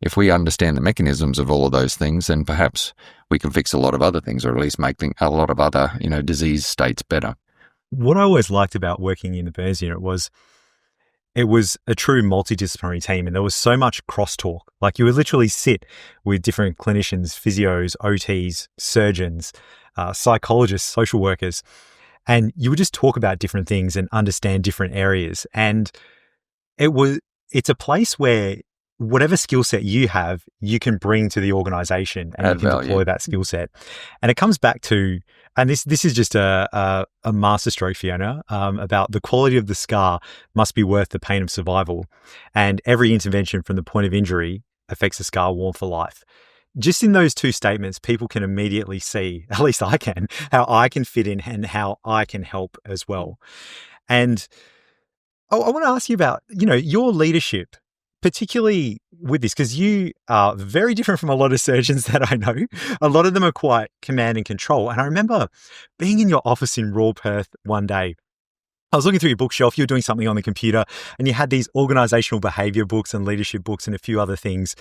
if we understand the mechanisms of all of those things, then perhaps we can fix a lot of other things, or at least make a lot of other, disease states better. What I always liked about working in the burns unit was it was a true multidisciplinary team, and there was so much crosstalk. Like, you would literally sit with different clinicians, physios, OTs, surgeons, psychologists, social workers, and you would just talk about different things and understand different areas. And it's a place where whatever skill set you have, you can bring to the organization and you can deploy that skill set. And it comes back to And this is just a masterstroke, Fiona, about the quality of the scar must be worth the pain of survival. And every intervention from the point of injury affects the scar worn for life. Just in those two statements, people can immediately see, at least I can, how I can fit in and how I can help as well. And I want to ask you about, your leadership, particularly with this, because you are very different from a lot of surgeons that I know. A lot of them are quite command and control. And I remember being in your office in Raw Perth one day. I was looking through your bookshelf, you were doing something on the computer, and you had these organizational behavior books and leadership books and a few other things.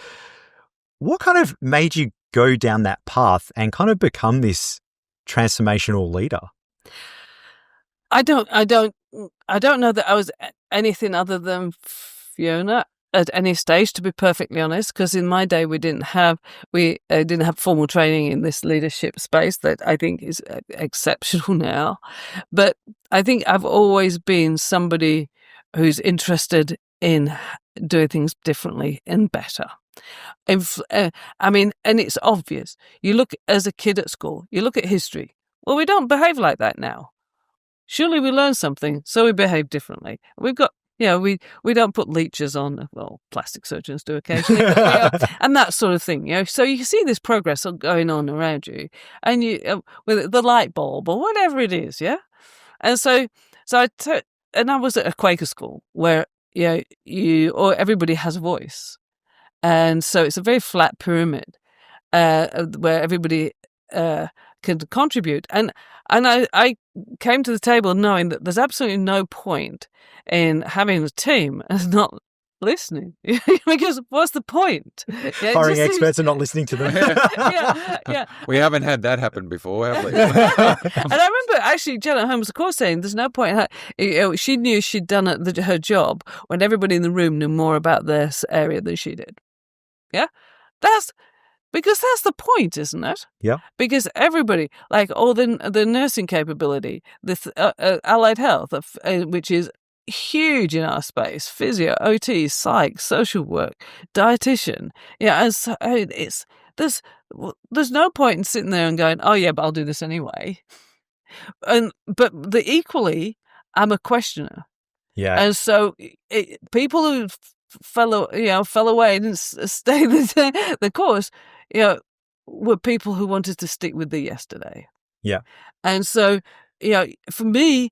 What kind of made you go down that path and kind of become this transformational leader? I don't know that I was anything other than Fiona at any stage, to be perfectly honest, because in my day we didn't have formal training in this leadership space that I think is exceptional now. But I think I've always been somebody who's interested in doing things differently and better. And it's obvious. You look as a kid at school, you look at history. Well, we don't behave like that now. Surely we learn something, so we behave differently. We've got, we don't put leeches on. Well, plastic surgeons do occasionally, and that sort of thing. So you see this progress going on around you, and with the light bulb or whatever it is, yeah. And so I was at a Quaker school where everybody has a voice. And so it's a very flat pyramid where everybody can contribute. And I came to the table knowing that there's absolutely no point in having a team and not listening. Because what's the point? Hiring experts and not listening to them. Yeah. We haven't had that happen before, have we? And I remember actually Janet Holmes, of course, saying there's no point. She knew she'd done her job when everybody in the room knew more about this area than she did. Yeah, that's the point, isn't it? Yeah. Because everybody, like all the nursing capability, the allied health, which is huge in our space, physio, OT, psych, social work, dietitian. Yeah, and so there's no point in sitting there and going, oh yeah, but I'll do this anyway. But equally, I'm a questioner. Yeah. And so people who fell away and didn't stay the course, were people who wanted to stick with the yesterday. Yeah. And so, for me,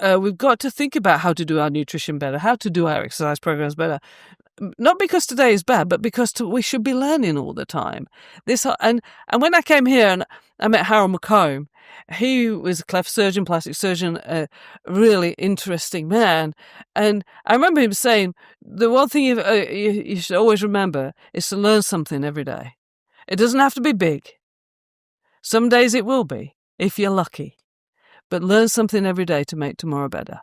we've got to think about how to do our nutrition better, how to do our exercise programs better. Not because today is bad, but because we should be learning all the time. And when I came here and I met Harold McComb, he was a cleft surgeon, plastic surgeon, a really interesting man. And I remember him saying, the one thing you should always remember is to learn something every day. It doesn't have to be big. Some days it will be, if you're lucky. But learn something every day to make tomorrow better.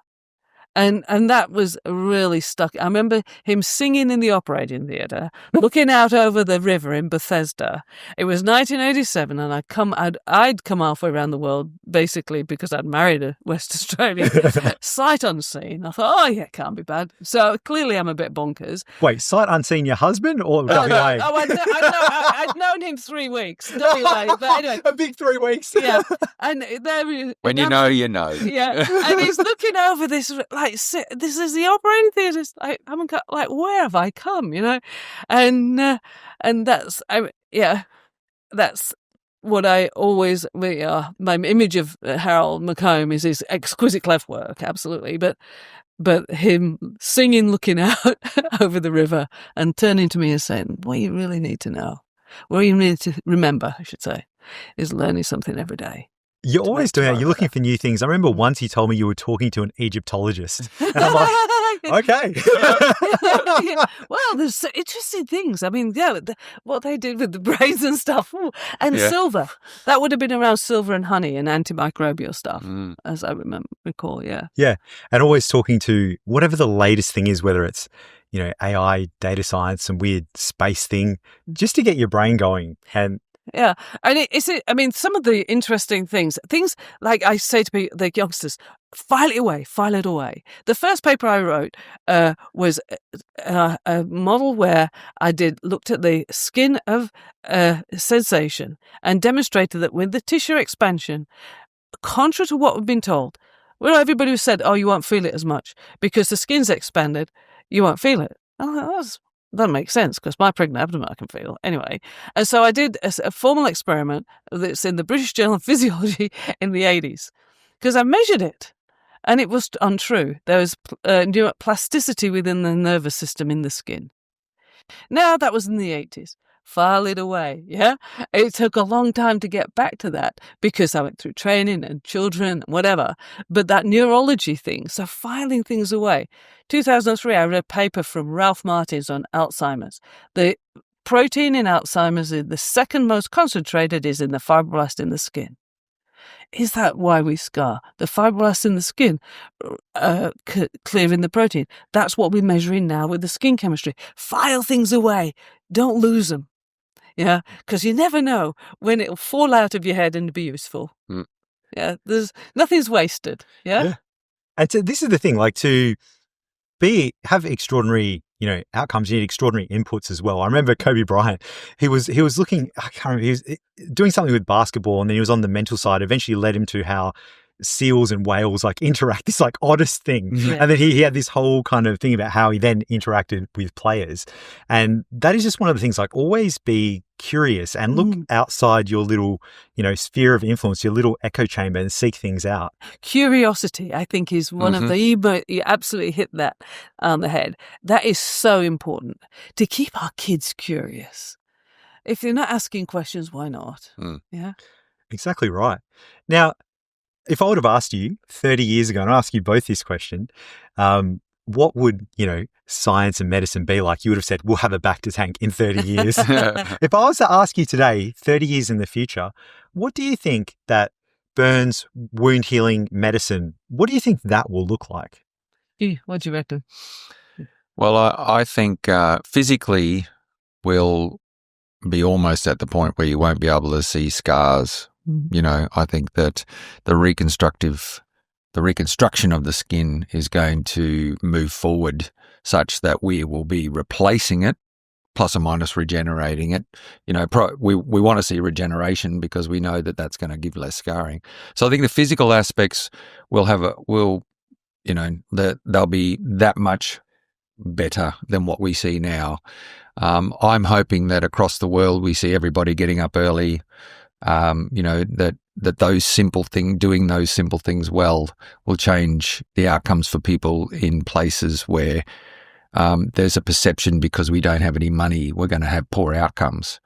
And that was really stuck. I remember him singing in the operating theatre, looking out over the river in Bethesda. It was 1987, and I'd come halfway around the world, basically because I'd married a West Australian, sight unseen. I thought, oh yeah, it can't be bad. So clearly I'm a bit bonkers. Wait, sight unseen your husband or WA? I'd known him 3 weeks. WA, but anyway. A big 3 weeks. Yeah. And when you know, you know. Yeah. And he's looking over this, like, this is the operating theatre. It's like, I haven't got, like, where have I come, And that's, that's what I always, my image of Harold McComb is his exquisite cleft work, absolutely. But him singing, looking out over the river and turning to me and saying, what you really need to know, what you need to remember, I should say, is learning something every day. You're always doing that. You're looking for new things. I remember once you told me you were talking to an Egyptologist. And I'm like, okay. Yeah. Well, there's interesting things. I mean, what they did with the brains and stuff. Ooh, and silver. That would have been around silver and honey and antimicrobial stuff, as I recall, yeah. Yeah. And always talking to whatever the latest thing is, whether it's, AI, data science, some weird space thing, just to get your brain going. And yeah, and some of the interesting things like I say to the youngsters, file it away. The first paper I wrote was a model where I looked at the skin of sensation and demonstrated that with the tissue expansion, contrary to what we've been told, where everybody was said, oh, you won't feel it as much because the skin's expanded, you won't feel it. I'm like, that doesn't make sense because my pregnant abdomen I can feel. Anyway, and so I did a formal experiment that's in the British Journal of Physiology in the 80s because I measured it and it was untrue. There was neuroplasticity within the nervous system in the skin. Now, that was in the 80s. File it away, yeah? It took a long time to get back to that because I went through training and children and whatever. But that neurology thing, so filing things away. 2003, I read a paper from Ralph Martins on Alzheimer's. The protein in Alzheimer's is the second most concentrated is in the fibroblast in the skin. Is that why we scar? The fibroblasts in the skin clearing the protein. That's what we're measuring now with the skin chemistry. File things away. Don't lose them. Yeah, because you never know when it'll fall out of your head and be useful. Mm. Yeah, nothing's wasted. Yeah? And so this is the thing, like to have extraordinary, outcomes, you need extraordinary inputs as well. I remember Kobe Bryant, he was looking, I can't remember, he was doing something with basketball and then he was on the mental side, eventually led him to how seals and whales like interact, this like oddest thing. Yeah. And then he had this whole kind of thing about how he then interacted with players. And that is just one of the things, like always be curious and look outside your little, sphere of influence, your little echo chamber and seek things out. Curiosity, I think, is one of the, you absolutely hit that on the head. That is so important to keep our kids curious. If you're not asking questions, why not? Yeah. Exactly right. Now, if I would have asked you 30 years ago, and I ask you both this question, what would, science and medicine be like? You would have said, we'll have a back to tank in 30 years. If I was to ask you today, 30 years in the future, what do you think that burns, wound healing medicine, what do you think that will look like? What do you reckon? Well, I think physically we'll be almost at the point where you won't be able to see scars. I think that the reconstruction of the skin is going to move forward such that we will be replacing it, plus or minus regenerating it. We want to see regeneration because we know that that's going to give less scarring. So I think the physical aspects they'll be that much better than what we see now. I'm hoping that across the world we see everybody getting up early. That those simple things, doing those simple things well, will change the outcomes for people in places where there's a perception because we don't have any money, we're going to have poor outcomes.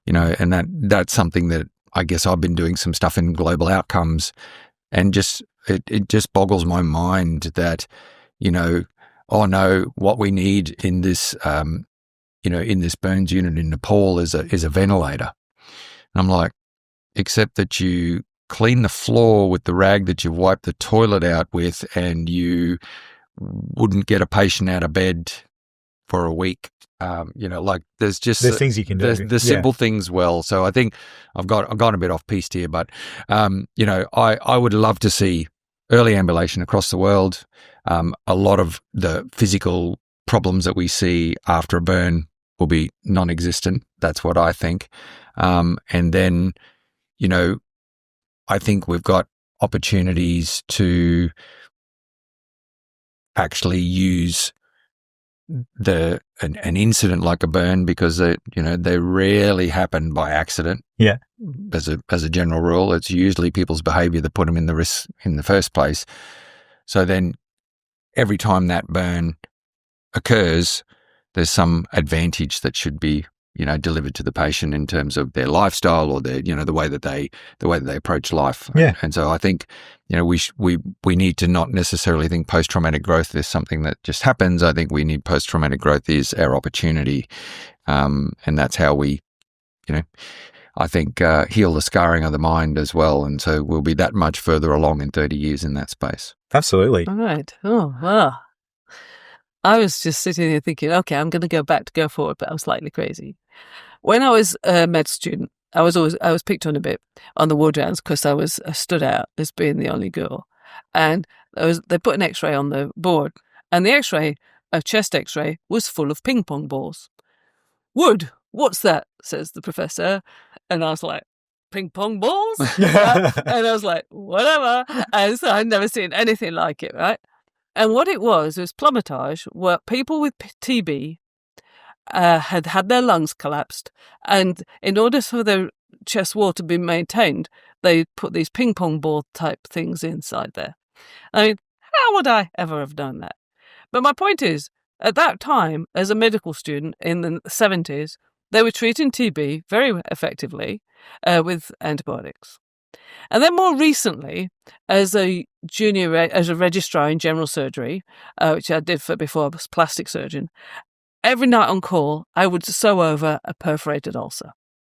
And that's something that I guess I've been doing some stuff in global outcomes, and it just boggles my mind that what we need in this in this burns unit in Nepal is a ventilator. And I'm like, except that you clean the floor with the rag that you've wiped the toilet out with, and you wouldn't get a patient out of bed for a week. There's things you can do. The simple things well. So I think I've gone a bit off piste here, but I would love to see early ambulation across the world. A lot of the physical problems that we see after a burn will be non-existent. That's what I think. And then, I think we've got opportunities to actually use an incident like a burn, because they rarely happen by accident. Yeah. As a general rule, it's usually people's behaviour that put them in the risk in the first place. So then, every time that burn occurs, there's some advantage that should be delivered to the patient in terms of their lifestyle or their the way that they approach life. Yeah. And so I think we need to not necessarily think post-traumatic growth is something that just happens. I think we need post-traumatic growth is our opportunity, and that's how we I think heal the scarring of the mind as well. And so we'll be that much further along in 30 years in that space. Absolutely. All right. Oh, wow. I was just sitting there thinking, okay, I'm going to go forward, but I was slightly crazy. When I was a med student, I was picked on a bit on the ward rounds because I stood out as being the only girl. And they put an X-ray on the board, and the X-ray, a chest X-ray, was full of ping pong balls. Wood, what's that? Says the professor. And I was like, ping pong balls. And I was like, whatever. And so I'd never seen anything like it, right? And what it was plummetage, where people with TB had their lungs collapsed. And in order for their chest wall to be maintained, they put these ping pong ball type things inside there. I mean, how would I ever have done that? But my point is, at that time, as a medical student in the 70s, they were treating TB very effectively with antibiotics. And then more recently, as a registrar in general surgery, which I did before I was a plastic surgeon, every night on call, I would sew over a perforated ulcer.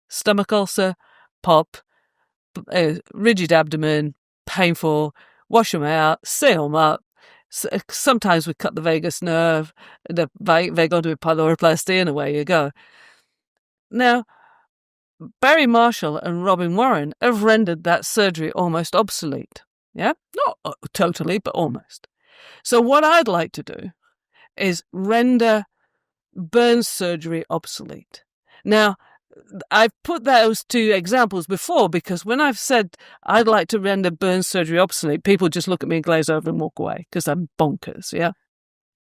Stomach ulcer, pop, rigid abdomen, painful, wash them out, seal them up. Sometimes we cut the vagus nerve, the vagal do pyloroplasty, and away you go. Now, Barry Marshall and Robin Warren have rendered that surgery almost obsolete. Yeah? Not totally, but almost. So what I'd like to do is render burn surgery obsolete. Now, I've put those two examples before because when I've said I'd like to render burn surgery obsolete, people just look at me and glaze over and walk away because I'm bonkers, yeah?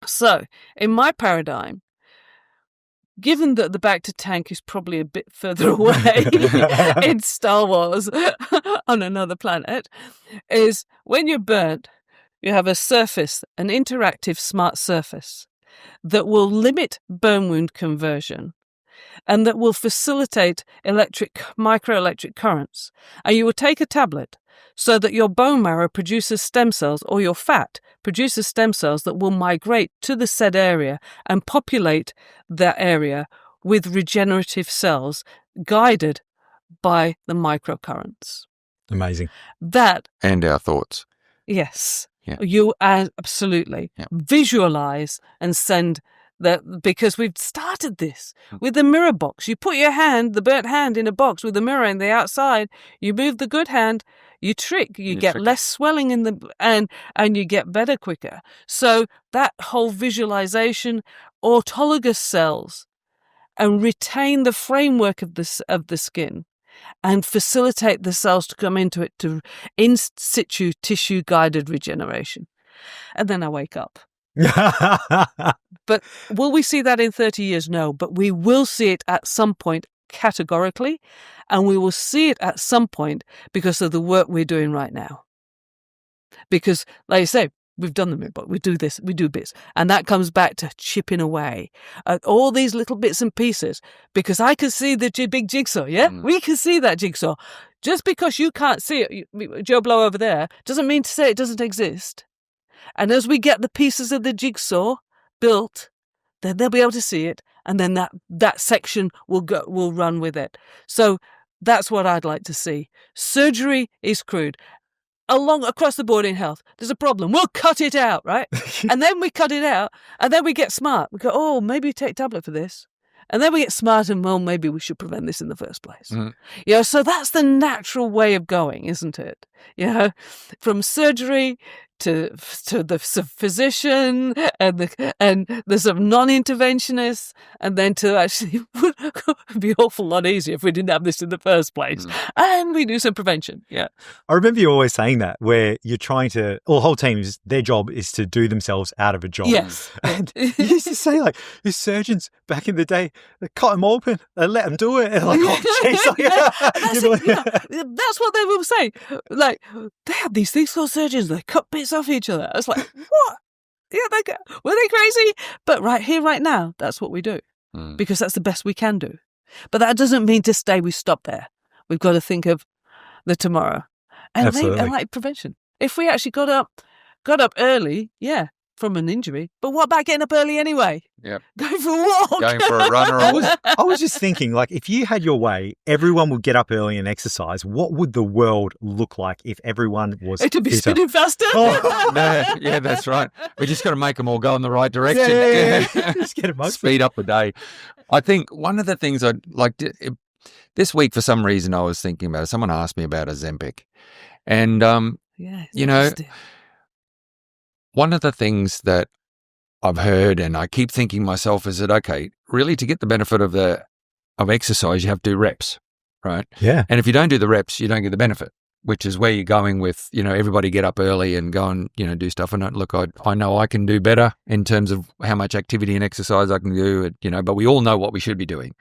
So, in my paradigm, given that the back to tank is probably a bit further away in Star Wars on another planet, is when you're burnt, you have a surface, an interactive smart surface that will limit burn wound conversion and that will facilitate microelectric currents. And you will take a tablet so that your bone marrow produces stem cells, or your fat produces stem cells that will migrate to the said area and populate that area with regenerative cells guided by the microcurrents. Amazing. And our thoughts. Yes. Yeah. You absolutely visualize and send that, because we've started this with the mirror box. You put your hand, the burnt hand, in a box with a mirror on the outside. You move the good hand, you get less swelling in the and you get better quicker. So that whole visualization, autologous cells, and retain the framework of the skin, and facilitate the cells to come into it to in situ tissue guided regeneration. And then I wake up. But will we see that in 30 years? No, but we will see it at some point categorically, and we will see it at some point because of the work we're doing right now. Because, like I say, we've done the mirror box, we do this, we do bits, and that comes back to chipping away at all these little bits and pieces, because I can see the big jigsaw, yeah? We can see that jigsaw. Just because you can't see it, Joe Blow over there, doesn't mean to say it doesn't exist. And as we get the pieces of the jigsaw built, then they'll be able to see it, and then that section will run with it. So that's what I'd like to see. Surgery is crude. Across the board in health, there's a problem. We'll cut it out, right? And then we cut it out, and then we get smart. We go, oh, maybe take a tablet for this. And then we get smart and, well, maybe we should prevent this in the first place. So that's the natural way of going, isn't it? From surgery to the physician and the sort of non-interventionists, and then to actually it'd be an awful lot easier if we didn't have this in the first place. And we do some prevention. Yeah. I remember you always saying that, where you're trying to, the whole team, their job is to do themselves out of a job. Yes. And you used to say, like, your surgeons back in the day, they cut them open, they let them do it. And like, oh, geez. That's what they will say. Like, they have these things called surgeons, they cut bits off each other. I was like, what? Yeah, were they crazy? But right here, right now, that's what we do. Because that's the best we can do. But that doesn't mean to stay, we stop there. We've got to think of the tomorrow. And like prevention. If we actually got up early, from an injury, but what about getting up early anyway? Yep. Going for a walk. Going for a run or I was just thinking, like, if you had your way, everyone would get up early and exercise. What would the world look like if everyone was It'd be spinning faster. Yeah, that's right. We just got to make them all go in the right direction. Yeah. Just get them speed up the day. I think one of the things I'd like to, this week, for some reason, I was thinking about it. Someone asked me about Ozempic. And, one of the things that I've heard, and I keep thinking myself, is that, okay, really to get the benefit of exercise, you have to do reps. right? Yeah. And if you don't do the reps, you don't get the benefit, which is where you're going with, everybody get up early and go and, do stuff. And look, I know I can do better in terms of how much activity and exercise I can do, but we all know what we should be doing.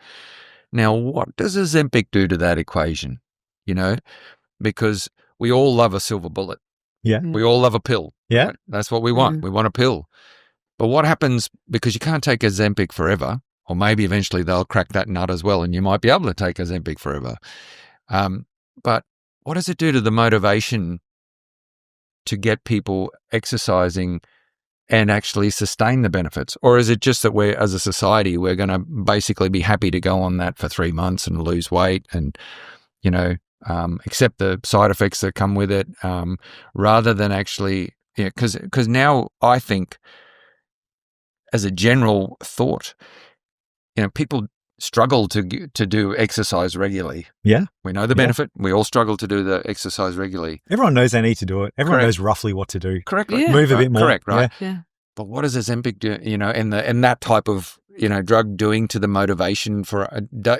Now, what does Ozempic do to that equation? Because we all love a silver bullet. Yeah. We all love a pill. Yeah. Right? That's what we want. We want a pill. But what happens, because you can't take Ozempic forever, or maybe eventually they'll crack that nut as well and you might be able to take Ozempic forever. But what does it do to the motivation to get people exercising and actually sustain the benefits? Or is it just that as a society, we're going to basically be happy to go on that for 3 months and lose weight and, accept the side effects that come with it, rather than actually, because now I think as a general thought, people struggle to do exercise regularly. Yeah. We know the benefit. We all struggle to do the exercise regularly. Everyone knows they need to do it. Everyone Correct. knows roughly what to do. Correct. Yeah. Move a bit more. Correct, right? Yeah. But what does Ozempic do, and that type of, drug doing to the motivation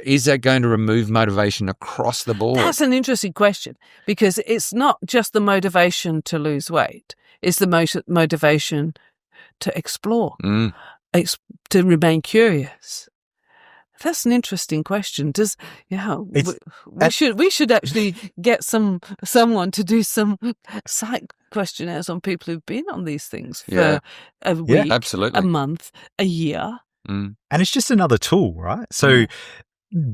is that going to remove motivation across the board? That's an interesting question, because it's not just the motivation to lose weight. It's the motivation to explore, to remain curious. That's an interesting question. We should actually get someone to do some psych questionnaires on people who've been on these things for a week, absolutely, a month, a year. And it's just another tool, right? So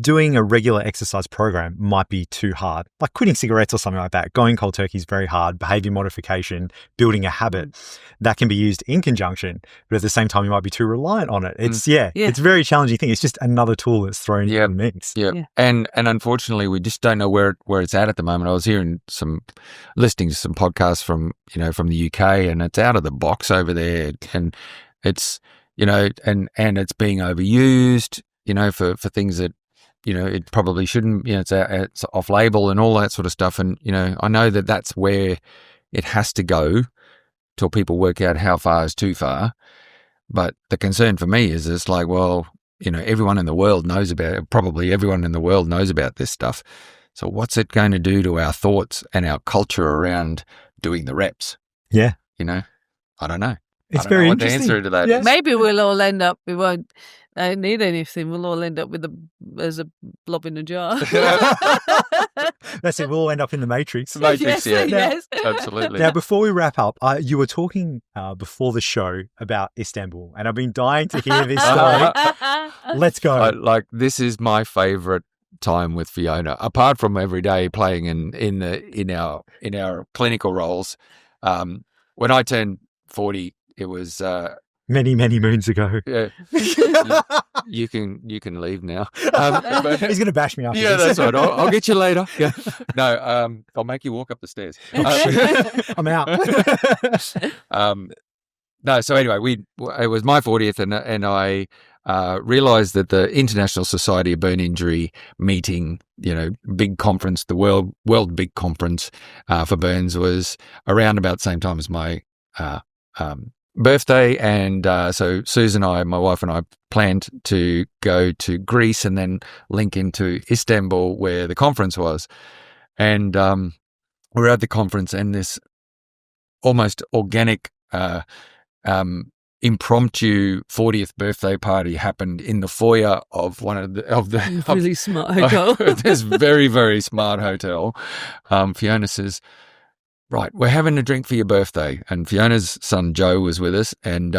doing a regular exercise program might be too hard, like quitting cigarettes or something like that. Going cold turkey is very hard. Behavior modification, building a habit, that can be used in conjunction, but at the same time, you might be too reliant on it. It's it's a very challenging thing. It's just another tool that's thrown in the mix. Yeah. And unfortunately, we just don't know where it's at the moment. I was listening to some podcasts from the UK, and it's out of the box over there, and it's and it's being overused, for things that it probably shouldn't, it's off label and all that sort of stuff. And, I know that that's where it has to go till people work out how far is too far. But the concern for me is it's like, well, everyone in the world knows about it. Probably everyone in the world knows about this stuff. So what's it going to do to our thoughts and our culture around doing the reps? Yeah. I don't know. It's very interesting. What the answer to that is. Maybe we'll all end up, we won't need anything. We'll all end up as a blob in a jar. That's it. We'll all end up in the Matrix. Matrix, yes. Absolutely. Now, before we wrap up, you were talking before the show about Istanbul, and I've been dying to hear this story. Let's go. This is my favourite time with Fiona, apart from every day playing in our clinical roles. When I turned 40, it was many moons ago. Yeah, you can leave now. He's going to bash me after yeah, this. that's right. I'll get you later. Yeah. No, I'll make you walk up the stairs. I'm out. No, so anyway, it was my 40th, and I realised that the International Society of Burn Injury meeting, big conference, the world big conference for burns, was around about the same time as my birthday, and so Susan and I, my wife and I, planned to go to Greece and then link into Istanbul where the conference was. And we're at the conference, and this almost organic impromptu 40th birthday party happened in the foyer of one of the really smart hotel. This very, very smart hotel. Fiona says, right, we're having a drink for your birthday. And Fiona's son, Joe, was with us, and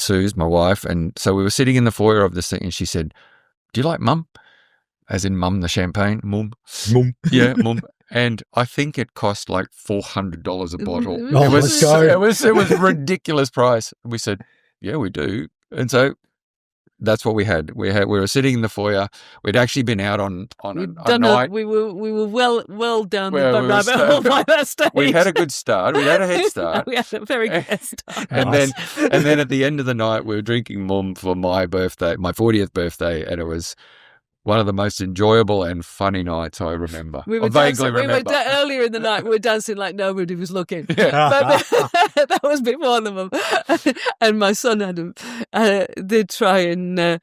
Suze, my wife. And so we were sitting in the foyer of this thing, and she said, do you like mum? As in mum, the champagne? Mum. Mum. Yeah, mum. And I think it cost like $400 a bottle. Oh, let's go. It was a ridiculous price. We said, yeah, we do. And so that's what we had. We were sitting in the foyer. We'd actually been out on a night. We were well down the Well, rabbit hole by that stage. We had a good start. We had a head start. We had a very good head start. And then at the end of the night, we were drinking mum for my birthday, my 40th birthday, and it was one of the most enjoyable and funny nights I remember. Earlier in the night, we were dancing like nobody was looking. Yeah. But that was before them. And my son did try and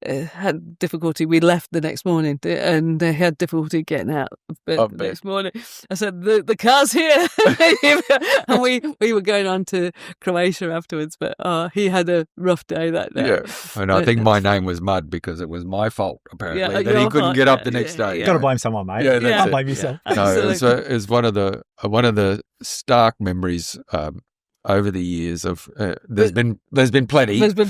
had difficulty. We left the next morning, and they had difficulty getting out of bed the next morning. I said, "The car's here," and we were going on to Croatia afterwards. But he had a rough day that day. Yeah, and I think my name was Mud because it was my fault apparently that he couldn't get up the next day. You got to blame someone, mate. Yeah, that's Can't it. blame yourself. No, it's one of the stark memories over the years of there's been plenty. There's been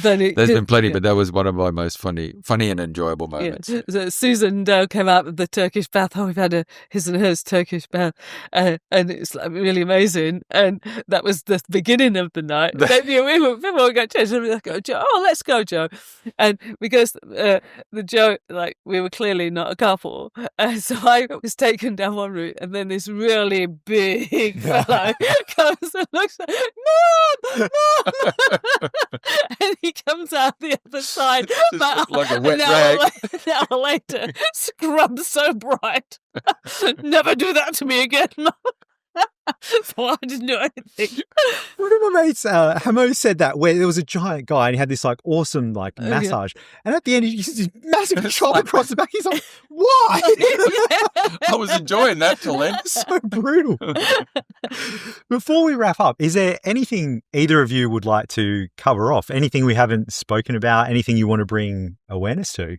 plenty. But that was one of my most funny and enjoyable moments. Yeah. So Susan came out of the Turkish bath. We've had his and hers Turkish bath, and it's like really amazing. And that was the beginning of the night. Then we got changed. And we go, Joe, let's go, Joe. And because the Joe, like, we were clearly not a couple, so I was taken down one route, and then this really big fellow comes and looks like, no, and he comes out the other side, but like a wet rag. An hour later, scrub so bright. Never do that to me again. So I didn't do anything. One of my mates, Hamo, said that where there was a giant guy and he had this like awesome like massage, and at the end he used this massive chop across the back. He's like, "Why?" I was enjoying that till then. So brutal. Before we wrap up, is there anything either of you would like to cover off? Anything we haven't spoken about? Anything you want to bring awareness to?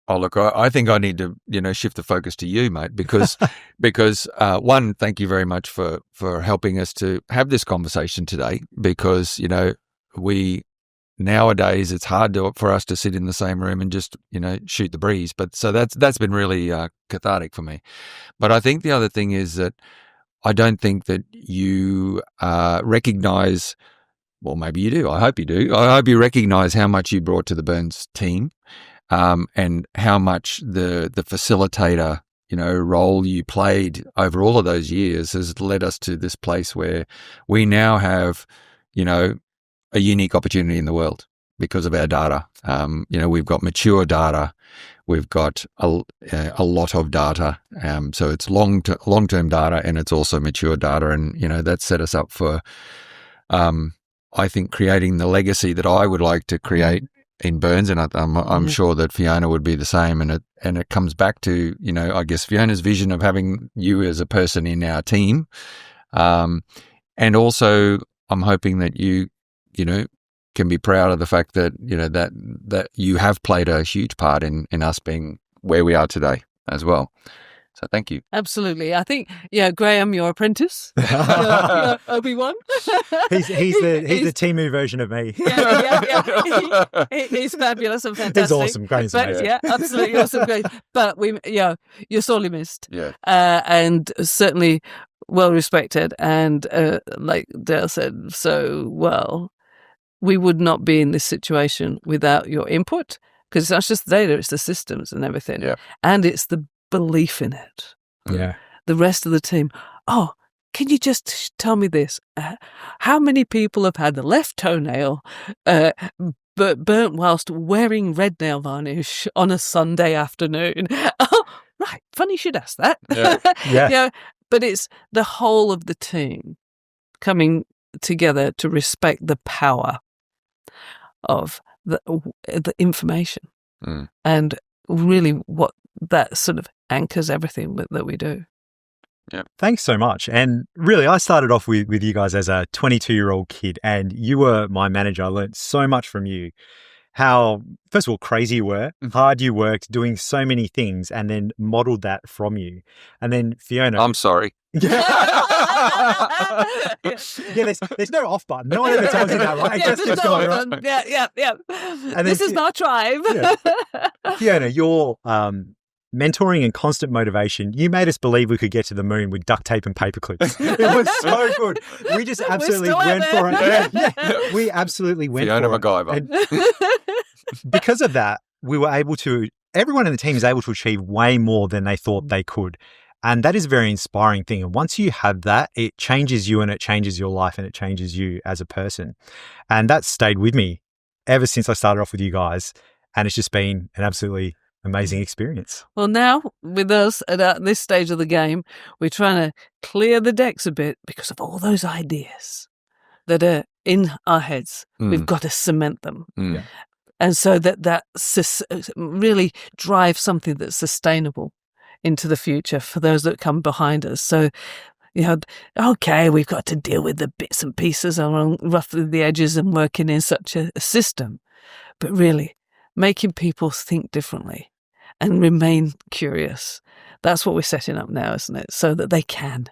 Oh, look, I think I need to, shift the focus to you, mate, because one, thank you very much for helping us to have this conversation today, because, we nowadays it's hard for us to sit in the same room and just, shoot the breeze. But so that's been really cathartic for me. But I think the other thing is that I don't think that you recognize, well, maybe you do. I hope you do. I hope you recognize how much you brought to the Bergs team. And how much the facilitator, role you played over all of those years has led us to this place where we now have, a unique opportunity in the world because of our data. We've got mature data, we've got a lot of data. So it's long-term data, and it's also mature data, and that set us up for, I think, creating the legacy that I would like to create in Bergs, and I'm sure that Fiona would be the same. And it comes back to, I guess Fiona's vision of having you as a person in our team, and also I'm hoping that you can be proud of the fact that that you have played a huge part in us being where we are today as well. So thank you. Absolutely. I think, Graham, your apprentice, your Obi-Wan. He's the Timu version of me. Yeah. He's fabulous and fantastic. He's awesome. Graham's amazing. Yeah, absolutely awesome. Great. But you're sorely missed. Yeah. And certainly well respected. And like Dale said so well, we would not be in this situation without your input, because it's not just the data, it's the systems and everything. Yeah. And it's the belief in it. Yeah. The rest of the team. Oh, can you just tell me this? How many people have had the left toenail burnt whilst wearing red nail varnish on a Sunday afternoon? Oh, right. Funny you should ask that. Yeah. But it's the whole of the team coming together to respect the power of the information, and really what that sort of anchors everything that we do. Yeah. Thanks so much. And really, I started off with you guys as a 22-year-old kid, and you were my manager. I learned so much from you. How, first of all, crazy you were, hard you worked, doing so many things, and then modeled that from you. And then Fiona. I'm sorry. Yeah, there's no off button. No one ever tells you that, right? Just keeps going, right? Yeah. And this is my tribe. Yeah. Fiona, your mentoring and constant motivation, you made us believe we could get to the moon with duct tape and paper clips. It was so good. We just absolutely went for it. Yeah. We absolutely went Fiona for MacGyver. it. And because of that, we were able to, everyone in the team is able to achieve way more than they thought they could. And that is a very inspiring thing. And once you have that, it changes you and it changes your life and it changes you as a person. And that's stayed with me ever since I started off with you guys. And it's just been an absolutely amazing experience. Well, now with us at this stage of the game, we're trying to clear the decks a bit because of all those ideas that are in our heads. We've got to cement them. And so that really drives something that's sustainable into the future for those that come behind us. So, okay, we've got to deal with the bits and pieces along roughly the edges and working in such a system. But really, making people think differently and remain curious. That's what we're setting up now, isn't it? So that they can.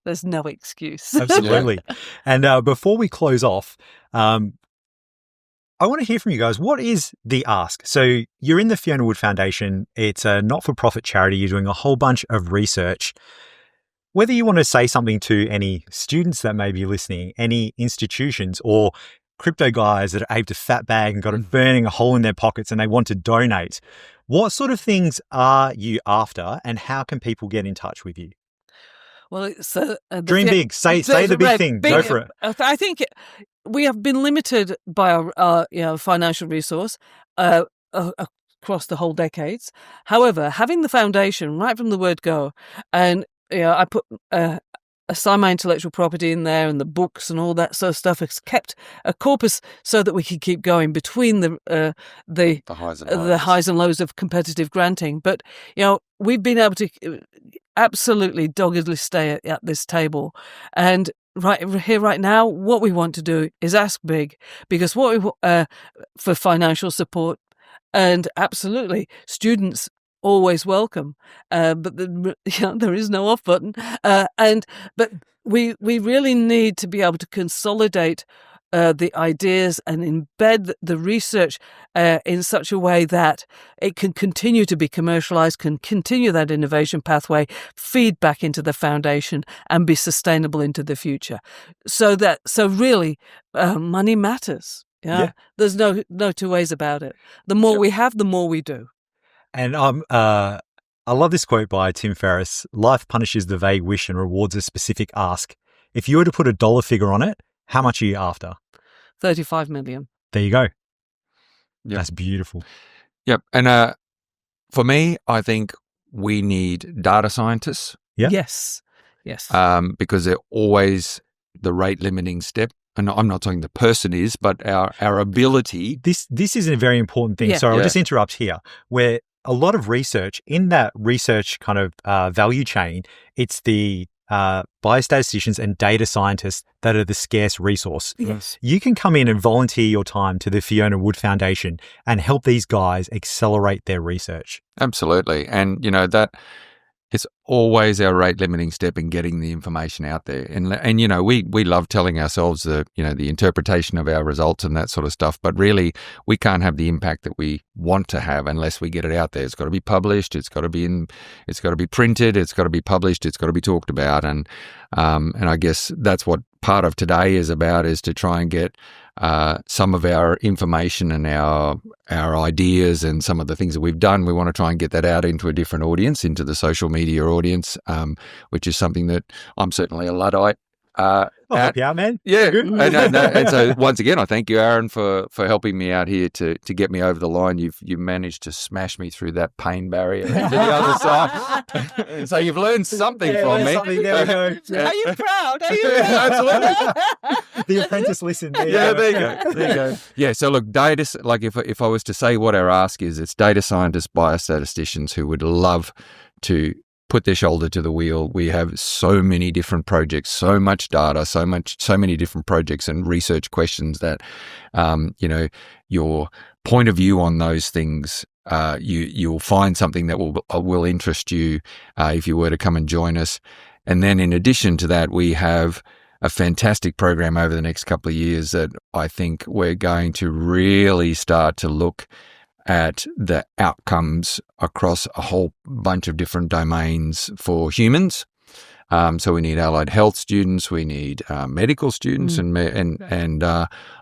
There's no excuse. Absolutely. And before we close off, I want to hear from you guys. What is the ask? So you're in the Fiona Wood Foundation. It's a not-for-profit charity. You're doing a whole bunch of research. Whether you want to say something to any students that may be listening, any institutions or crypto guys that are able to fat bag and got it burning a hole in their pockets and they want to donate, what sort of things are you after and how can people get in touch with you? Well, it's dream big. Say the big thing. Go for it. I think we have been limited by our financial resource across the whole decades. However, having the foundation right from the word go, and I put assign my intellectual property in there and the books and all that sort of stuff. It's kept a corpus so that we can keep going between the highs and lows of competitive granting. But we've been able to absolutely doggedly stay at this table. And right here, right now, what we want to do is ask big, because what we for financial support, and absolutely students always welcome, but there is no off button. But we really need to be able to consolidate the ideas and embed the research in such a way that it can continue to be commercialized, can continue that innovation pathway, feed back into the foundation and be sustainable into the future. So really, money matters. Yeah. There's no two ways about it. The more we have, the more we do. And I love this quote by Tim Ferriss: "Life punishes the vague wish and rewards a specific ask." If you were to put a dollar figure on it, how much are you after? 35 million. There you go. Yep. That's beautiful. Yep. And for me, I think we need data scientists. Yeah. Yes. Because they're always the rate limiting step. And I'm not saying the person is, but our ability. This is a very important thing. So I'll just interrupt here, where a lot of research, in that research kind of value chain, it's the biostatisticians and data scientists that are the scarce resource. Yes. You can come in and volunteer your time to the Fiona Wood Foundation and help these guys accelerate their research. Absolutely. And, that it's always our rate limiting step in getting the information out there. And we love telling ourselves the interpretation of our results and that sort of stuff, but really we can't have the impact that we want to have unless we get it out there. It's got to be published, it's got to be printed, it's got to be published, it's got to be talked about. And I guess that's what part of today is about, is to try and get some of our information and our ideas and some of the things that we've done. We want to try and get that out into a different audience, into the social media audience, which is something that I'm certainly a Luddite. I'll help you out, man. Yeah. And so once again, I thank you, Aaron, for helping me out here to get me over the line. You've managed to smash me through that pain barrier into the other side. So you've learned something from me. There we go. Are you proud? Absolutely. The apprentice listened. There you go. Yeah. So look, data. Like if I was to say what our ask is, it's data scientists, biostatisticians who would love to put their shoulder to the wheel. We have so many different projects, so much data, so many different projects and research questions that, your point of view on those things, you'll find something that will interest you if you were to come and join us. And then in addition to that, we have a fantastic program over the next couple of years that I think we're going to really start to look at the outcomes across a whole bunch of different domains for humans. So we need allied health students, we need medical students and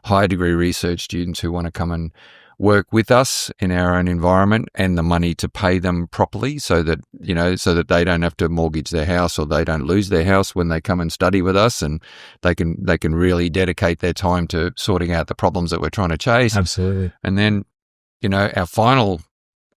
high degree research students who want to come and work with us in our own environment, and the money to pay them properly so that they don't have to mortgage their house or they don't lose their house when they come and study with us, and they can really dedicate their time to sorting out the problems that we're trying to chase. Absolutely. And then our final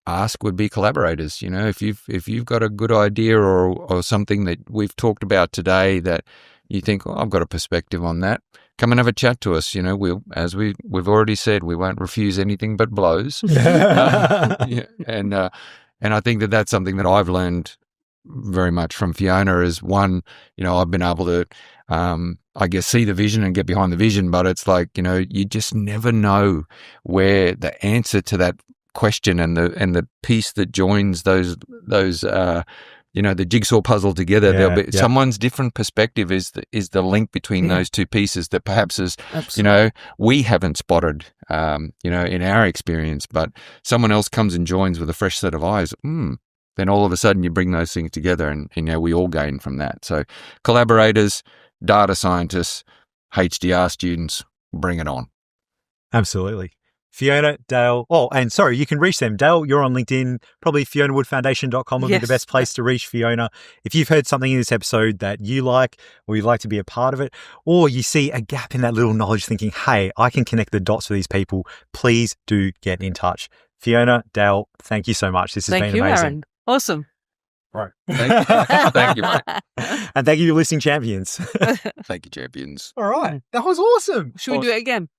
ask would be collaborators. If you've got a good idea or something that we've talked about today that you think, oh, I've got a perspective on that. Come and have a chat to us. We've already said, we won't refuse anything but blows. Yeah, and I think that's something that I've learned very much from Fiona is one, I've been able to, I guess, see the vision and get behind the vision, but it's like, you just never know where the answer to that question and the piece that joins those the jigsaw puzzle together. There'll be someone's different perspective is the link between those two pieces that perhaps is, we haven't spotted, in our experience, but someone else comes and joins with a fresh set of eyes. Then all of a sudden you bring those things together and, we all gain from that. So collaborators, data scientists, HDR students, bring it on. Absolutely. Fiona, Dale, and sorry, you can reach them. Dale, you're on LinkedIn, probably fionawoodfoundation.com would be the best place to reach Fiona. If you've heard something in this episode that you like, or you'd like to be a part of it, or you see a gap in that little knowledge thinking, hey, I can connect the dots for these people, please do get in touch. Fiona, Dale, thank you so much. This has been amazing. Aaron. Awesome. Right. Thank you, mate. And thank you for listening, champions. Thank you, champions. All right. That was awesome. Should we do it again?